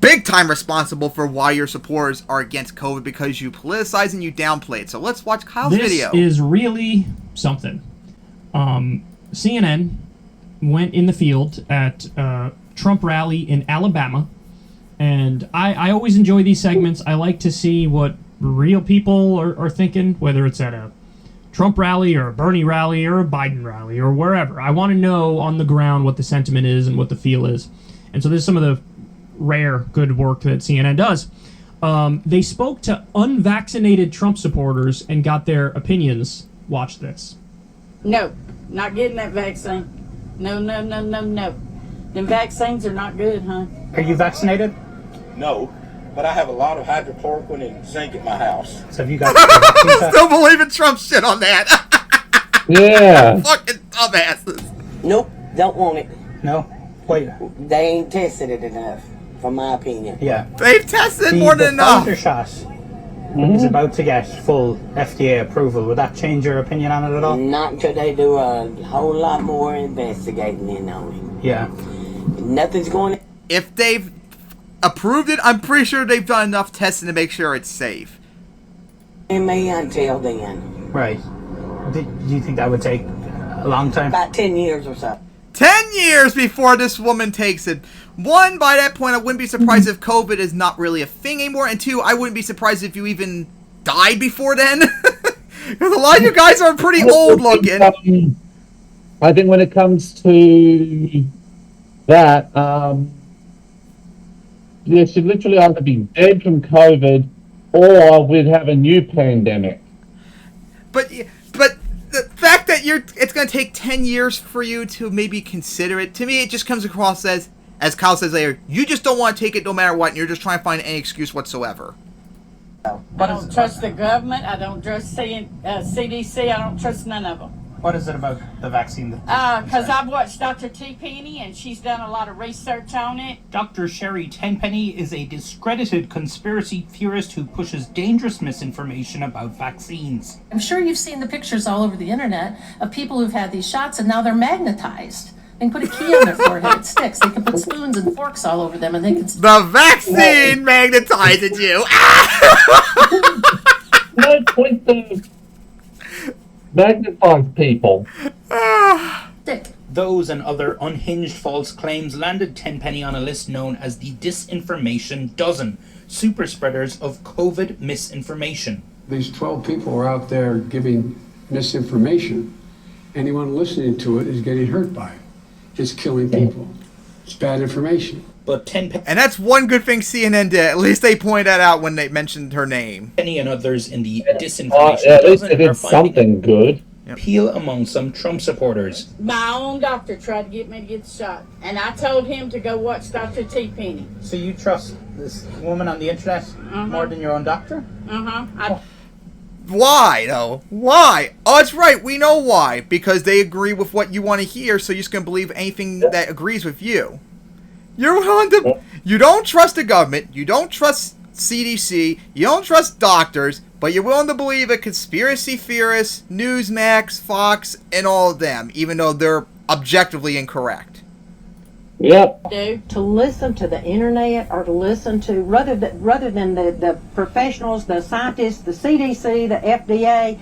big time responsible for why your supporters are against COVID, because you politicize and you downplay it. So let's watch Kyle's video. This is really something. CNN went in the field at Trump rally in Alabama, and I always enjoy these segments. I like to see what real people are thinking, whether it's at a Trump rally or a Bernie rally or a Biden rally or wherever. I want to know on the ground what the sentiment is and what the feel is. And so this is some of the rare good work that CNN does. They spoke to unvaccinated Trump supporters and got their opinions. Watch this. No, not getting that vaccine. No. Them vaccines are not good, huh? Are you vaccinated? No, but I have a lot of hydrochloroquine and zinc at my house. So have you got Still believing Trump shit on that. Yeah. Fucking dumbasses. Nope, don't want it. No? Wait. They ain't tested it enough, from my opinion. Yeah. They've tested more than enough. The Pfizer shot is about to get full FDA approval. Would that change your opinion on it at all? Not until they do a whole lot more investigating in on it. Yeah. Nothing's going to... If they've approved it, I'm pretty sure they've done enough testing to make sure it's safe. Me until then. Right. Do you think that would take a long time? About 10 years or so. 10 years before this woman takes it. One, by that point, I wouldn't be surprised if COVID is not really a thing anymore. And two, I wouldn't be surprised if you even died before then. Because a lot of you guys are pretty old looking. I think when it comes to that, you should literally either be dead from COVID or we'd have a new pandemic. But the fact that it's going to take 10 years for you to maybe consider it, to me, it just comes across as Kyle says later, you just don't want to take it no matter what, and you're just trying to find any excuse whatsoever. I don't trust the government. I don't trust CDC. I don't trust none of them. What is it about the vaccine? Because I've watched Dr. T. Penny, and she's done a lot of research on it. Dr. Sherry Tenpenny is a discredited conspiracy theorist who pushes dangerous misinformation about vaccines. I'm sure you've seen the pictures all over the internet of people who've had these shots and now they're magnetized. They can put a key on their forehead, it sticks. They can put spoons and forks all over them and they can... The vaccine magnetizes you! No point to magnify people. Stick. Those and other unhinged false claims landed Tenpenny on a list known as the Disinformation Dozen, super spreaders of COVID misinformation. These 12 people are out there giving misinformation. Anyone listening to it is getting hurt by it. It's killing people. It's bad information. But Tenpenny and that's one good thing CNN did. At least they pointed that out when they mentioned her name. and others in the Disinformation at least Dozen they are did finding something good. appeal among some Trump supporters. My own doctor tried to get me to get the shot, and I told him to go watch Dr. T. Penny. So you trust this woman on the internet more than your own doctor? Why, though? Why? Oh, it's right. We know why. Because they agree with what you want to hear, so you're just going to believe anything that agrees with you. You're willing to... You don't trust the government. You don't trust CDC. You don't trust doctors. But you're willing to believe a conspiracy theorists, Newsmax, Fox, and all of them, even though they're objectively incorrect. Yep. To listen to the internet or to listen to, rather than the professionals, the scientists, the CDC, the FDA,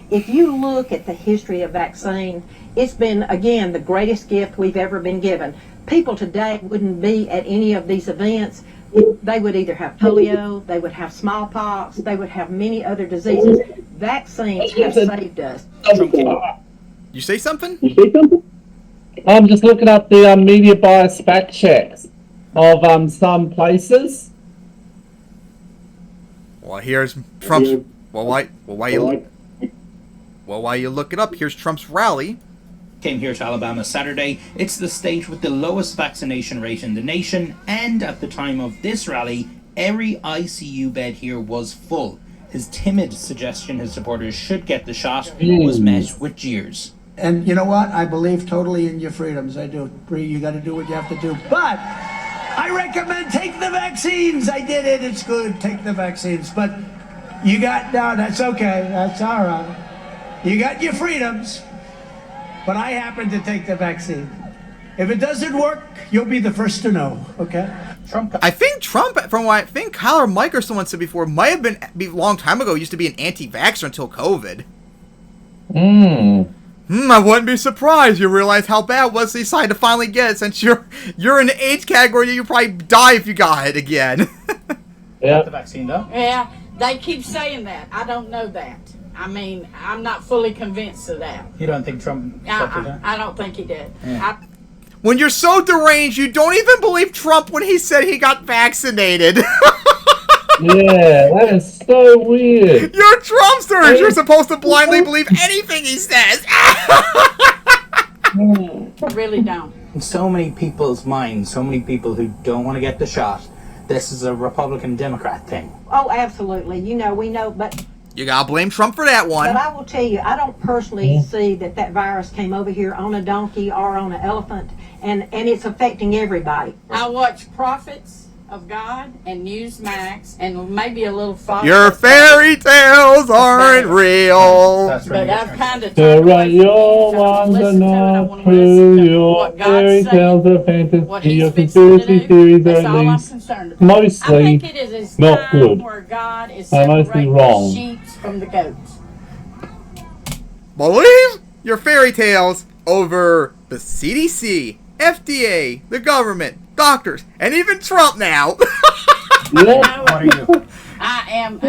if you look at the history of vaccine, it's been, again, the greatest gift we've ever been given. People today wouldn't be at any of these events. They would either have polio, they would have smallpox, they would have many other diseases. Vaccines have saved us. You say something? I'm just looking up the media bias fact checks of some places. Well, here's Trump's. While you look it up, here's Trump's rally. Came here to Alabama Saturday. It's the state with the lowest vaccination rate in the nation, and at the time of this rally, every ICU bed here was full. His timid suggestion his supporters should get the shot was met with jeers. And you know what? I believe totally in your freedoms. I do. Bree, you got to do what you have to do. But I recommend take the vaccines. I did it. It's good. Take the vaccines. But you got, no, that's okay. That's all right. You got your freedoms. But I happen to take the vaccine. If it doesn't work, you'll be the first to know, okay? I think Trump, from what I think Kyle or Mike or someone said before, might have been a long time ago, used to be an anti-vaxxer until COVID. I wouldn't be surprised. You realize how bad it was they decided to finally get it, since you're in the age category you probably die if you got it again. Got the vaccine though? Yeah, they keep saying that. I don't know that. I mean, I'm not fully convinced of that. You don't think Trump accepted that? I don't think he did. Yeah. When you're so deranged, you don't even believe Trump when he said he got vaccinated. Yeah, that is so weird. You're Trumpsters. You're supposed to blindly believe anything he says. I really don't. In so many people's minds, so many people who don't want to get the shot, this is a Republican-Democrat thing. Oh, absolutely. You know, we know, but You gotta blame Trump for that one. But I will tell you, I don't personally see that virus came over here on a donkey or on an elephant, and it's affecting everybody. I watch Prophets of God and Newsmax and maybe a little Fox. Your fairy tales aren't real. But I've kind of So right, your ones are not true. Your fairy tales are fantasy. Your conspiracy theories are at least mostly not good. where God is Are mostly separating wrong. the sheep from the goats. Believe your fairy tales over the CDC, FDA, the government, doctors, and even Trump now. What are you? I am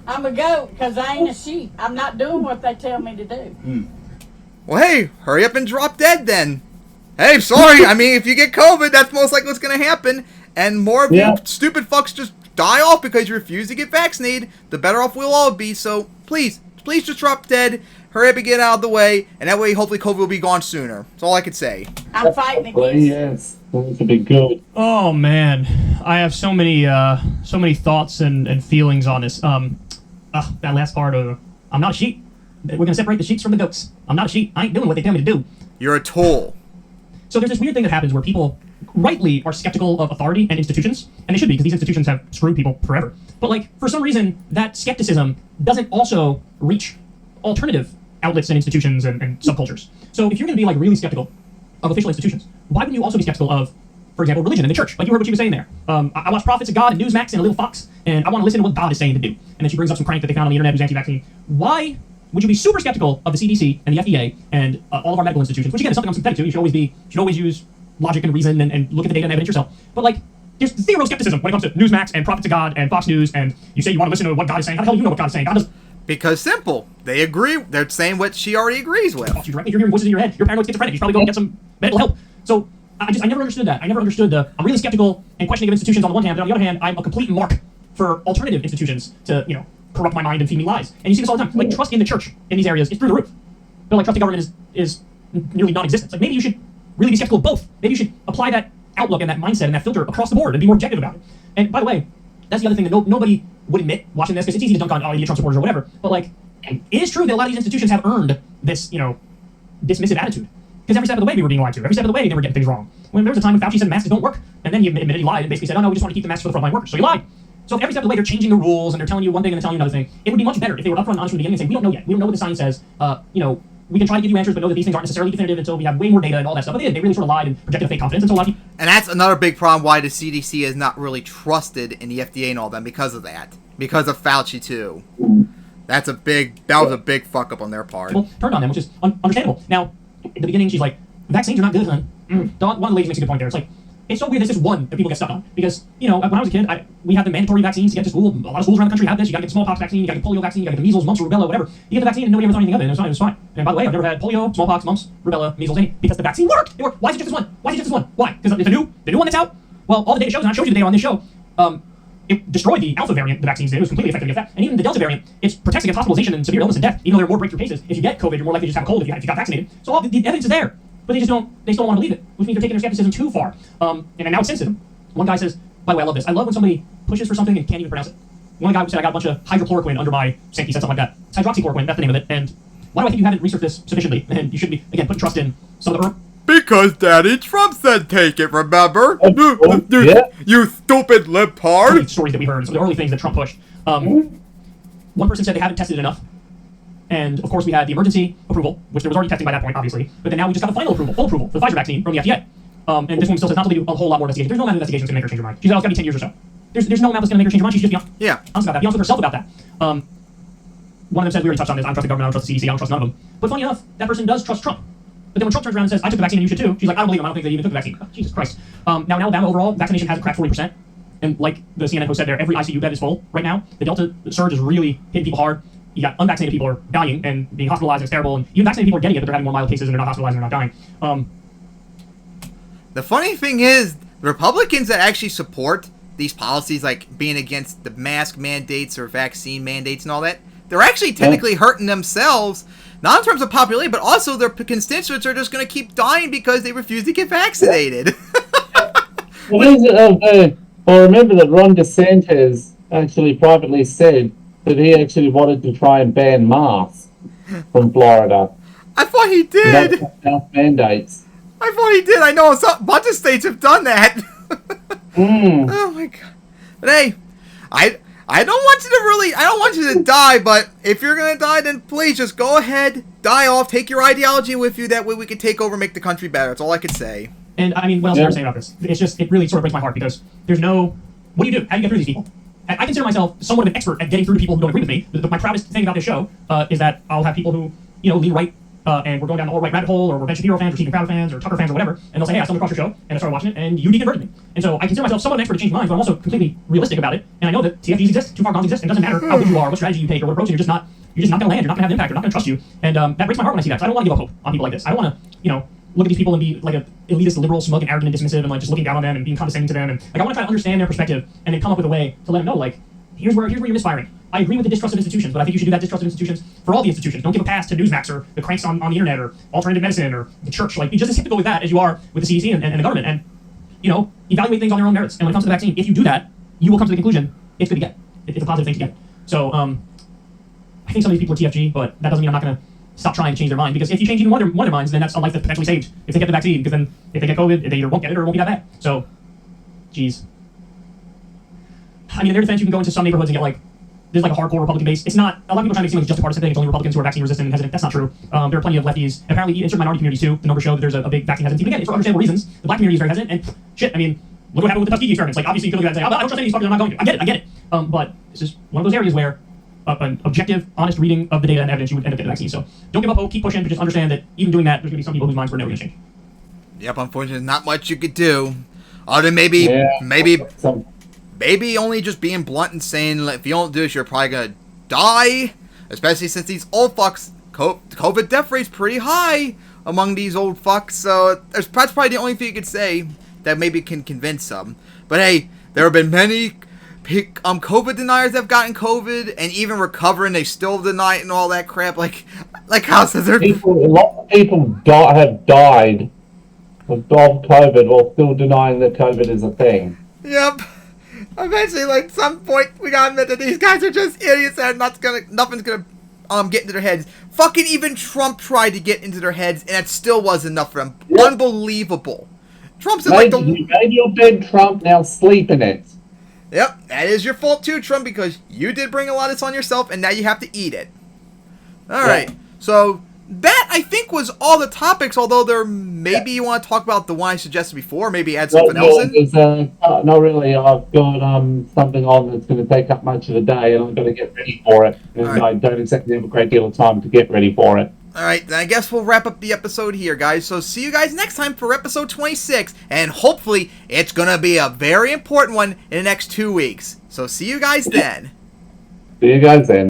I'm a goat because I ain't a sheep. I'm not doing what they tell me to do. Well, hey, hurry up and drop dead then. Hey, sorry. I mean, if you get COVID, that's most likely what's going to happen. And more of you stupid fucks just die off because you refuse to get vaccinated. The better off we'll all be. So please just drop dead. Hurry up and get out of the way. And that way, hopefully, COVID will be gone sooner. That's all I could say. I'm fighting against Yes, that could be good. Oh man, I have so many thoughts and feelings on this. That last part of I'm not a sheep. We're gonna separate the sheep from the goats. I'm not a sheep. I ain't doing what they tell me to do. You're a tool. So there's this weird thing that happens where people rightly are skeptical of authority and institutions, and they should be because these institutions have screwed people forever. But like for some reason, that skepticism doesn't also reach alternative outlets and institutions and subcultures. So if you're going to be like really skeptical of official institutions, why wouldn't you also be skeptical of, for example, religion and the church? Like you heard what she was saying there. I watch Prophets of God and Newsmax and a little Fox, and I want to listen to what God is saying to do. And then she brings up some crank that they found on the internet who's anti-vaccine. Why would you be super skeptical of the CDC and the FDA and all of our medical institutions? Which again is something I'm sympathetic to. You should always use logic and reason and look at the data and evidence yourself. But like, there's zero skepticism when it comes to Newsmax and Prophets of God and Fox News, and you say you want to listen to what God is saying. How the hell do you know what God is saying? God does. Because simple. They agree. They're saying what she already agrees with. You directly, you're hearing voices in your head. You're paranoid schizophrenic. You should probably go and get some medical help. So I never understood that. I never understood the. I'm really skeptical and questioning of institutions on the one hand, but on the other hand, I'm a complete mark for alternative institutions to corrupt my mind and feed me lies. And you see this all the time. Like trust in the church in these areas is through the roof. But like trust in government is nearly non-existent. Like maybe you should really be skeptical of both. Maybe you should apply that outlook and that mindset and that filter across the board and be more objective about it. And by the way, that's the other thing that nobody would admit watching this because it's easy to dunk on idiot Trump supporters or whatever. But like, it is true that a lot of these institutions have earned this dismissive attitude. Because every step of the way we were being lied to. Every step of the way they were getting things wrong. When there was a time when Fauci said masks don't work, and then he admitted he lied and basically said, oh no, we just want to keep the masks for the frontline workers. So he lied. So if every step of the way they're changing the rules and they're telling you one thing and they're telling you another thing, it would be much better if they were upfront and honest from the beginning and saying, we don't know yet. We don't know what the science says. We can try to give you answers, but know that these things aren't necessarily definitive until we have way more data and all that stuff. But they really sort of lied and projected fake confidence until a lot of people. And that's another big problem why the CDC is not really trusted in the FDA and all them because of that. Because of Fauci too. That was a big fuck up on their part. Well, turned on them, which is understandable. Now, in the beginning, she's like, vaccines are not good, hon. One of the ladies makes a good point there. It's like, it's so weird that this is one that people get stuck on. Because, when I was a kid, we had the mandatory vaccines to get to school. A lot of schools around the country have this. You gotta get the smallpox vaccine, you gotta get the polio vaccine, you gotta get the measles, mumps, rubella, whatever. You get the vaccine and nobody ever thought anything of it, and it was fine. And by the way, I've never had polio, smallpox, mumps, rubella, measles, any, because the vaccine worked. It worked. Why is it just this one? Why is it just this one? Why? Because the new one that's out? Well, all the data shows, and I showed you the data on this show, it destroyed the alpha variant the vaccines did. It was completely effective against that. And even the delta variant, it protects against hospitalization and severe illness and death, even though there are more breakthrough cases. If you get COVID, you're more likely to just have a cold if you got vaccinated. So all the evidence is there. But they still don't want to believe it, which means they're taking their skepticism too far. And now it's cynicism. One guy says, by the way, I love this. I love when somebody pushes for something and can't even pronounce it. One guy said, I got a bunch of hydrochloroquine under my sink. He said something like that. It's hydroxychloroquine, that's the name of it. And why do I think you haven't researched this sufficiently? And you should be, again, putting trust in some of the... Because Daddy Trump said take it, remember? You stupid libtard. Stories that we heard, some of the early things that Trump pushed. One person said they haven't tested it enough. And of course we had the emergency approval, which there was already testing by that point, obviously. But then now we just got the final approval, full approval for the Pfizer vaccine from the FDA. And this woman still says not to do a whole lot more investigation. There's no amount of investigation that's going to make her change her mind. She said, oh, it's got to be 10 years or so. There's no amount that's going to make her change her mind. She should just be honest about that. Be honest with herself about that. One of them said, we already touched on this, I don't trust the government, I don't trust the CDC, I don't trust none of them. But funny enough, that person does trust Trump. But then when Trump turns around and says, I took the vaccine and you should too, she's like, I don't believe him, I don't think they even took the vaccine. Oh, Jesus Christ. Now in Alabama overall, vaccination hasn't cracked 40%. And like the CNN host said there, every ICU bed is full right now. The Delta surge is really hitting people hard. you got unvaccinated people are dying and being hospitalized, and it's terrible, and even vaccinated people are getting it, but they're having more mild cases and they're not hospitalized and they're not dying. The funny thing is, the Republicans that actually support these policies, like being against the mask mandates or vaccine mandates and all that, they're actually technically hurting themselves, not in terms of popularity, but also their constituents are just going to keep dying because they refuse to get vaccinated. Well, remember that Ron DeSantis actually privately said that he actually wanted to try and ban masks from Florida. I thought he did. Not mandates. I thought he did. I know a bunch of states have done that. Oh my god. But hey, I don't want you to die, but if you're gonna die, then please just go ahead, die off, take your ideology with you, that way we can take over and make the country better. That's all I could say. And I mean, what else can I say about this? It's just, it really sort of breaks my heart, because there's no, what do you do? How do you get through these people? I consider myself somewhat of an expert at getting through to people who don't agree with me. My proudest thing about this show is that I'll have people who, lean right, and we're going down the alt-right rabbit hole, or we're Ben Shapiro fans, or Stephen Crowder fans, or Tucker fans, or whatever, and they'll say, hey, I stumbled across your show, and I started watching it, and you deconverted me. And so I consider myself somewhat an expert at changing minds, but I'm also completely realistic about it, and I know that TFGs exist, too far gone exist, and it doesn't matter how good you are, what strategy you take, or what approach, you're just not going to land, you're not going to have an impact, you're not going to trust you, and that breaks my heart when I see that, because I don't want to give up hope on people like this. I don't want to, look at these people and be like a elitist, liberal, smug, and arrogant, and dismissive, and like just looking down on them and being condescending to them, and like I want to try to understand their perspective and then come up with a way to let them know, like, here's where you're misfiring. I agree with the distrust of institutions, but I think you should do that distrust of institutions for all the institutions. Don't give a pass to Newsmax or the cranks on the internet or alternative medicine or the church. Like, be just as typical with that as you are with the CDC and the government. And, evaluate things on their own merits. And when it comes to the vaccine, if you do that, you will come to the conclusion it's good to get. It's a positive thing to get. So, I think some of these people are TFG, but that doesn't mean I'm not going to stop trying to change their mind. Because if you change even one of their minds, then that's a life that's potentially saved if they get the vaccine. Because then if they get COVID, they either won't get it or it won't be that bad. So, geez. I mean, in their defense, you can go into some neighborhoods and get like, there's like a hardcore Republican base. It's not, a lot of people trying to make it seem like it's just a partisan thing. It's only Republicans who are vaccine resistant and hesitant. That's not true. There are plenty of lefties, and apparently in certain minority communities too. The numbers show that there's a big vaccine hesitancy. But again, it's for understandable reasons. The black community is very hesitant, and shit, I mean, look what happened with the Tuskegee experiments. Like, obviously you can look at that and say, I don't trust any of these fuckers, I'm not going to. I get it. But this is one of those areas where an objective, honest reading of the data and evidence, you would end up getting the vaccine. So don't give up hope, keep pushing, but just understand that even doing that, there's going to be some people whose minds were never going to change. Yep, unfortunately, not much you could do. Other than maybe only just being blunt and saying, like, if you don't do this, you're probably going to die. Especially since these old fucks, COVID death rate's pretty high among these old fucks. So that's probably the only thing you could say that maybe can convince some. But hey, there have been many COVID deniers that have gotten COVID and even recovering, they still deny it and all that crap. Like how says there? A lot of people have died of COVID while still denying that COVID is a thing. Yep. Eventually, like, some point, we gotta admit that these guys are just idiots and nothing's gonna get into their heads. Fucking even Trump tried to get into their heads, and it still wasn't enough for them. Yep. Unbelievable. Trump's like the... You made your bed, Trump, now sleep in it. Yep, that is your fault too, Trump, because you did bring a lot of this on yourself, and now you have to eat it. Alright, so that, I think, was all the topics, although there maybe you want to talk about the one I suggested before, maybe add something else in? Not really. I've got something on that's going to take up much of the day, and I've got to get ready for it. And I don't exactly have a great deal of time to get ready for it. Alright, then I guess we'll wrap up the episode here, guys. So see you guys next time for episode 26, and hopefully it's going to be a very important one in the next 2 weeks. So see you guys then. See you guys then.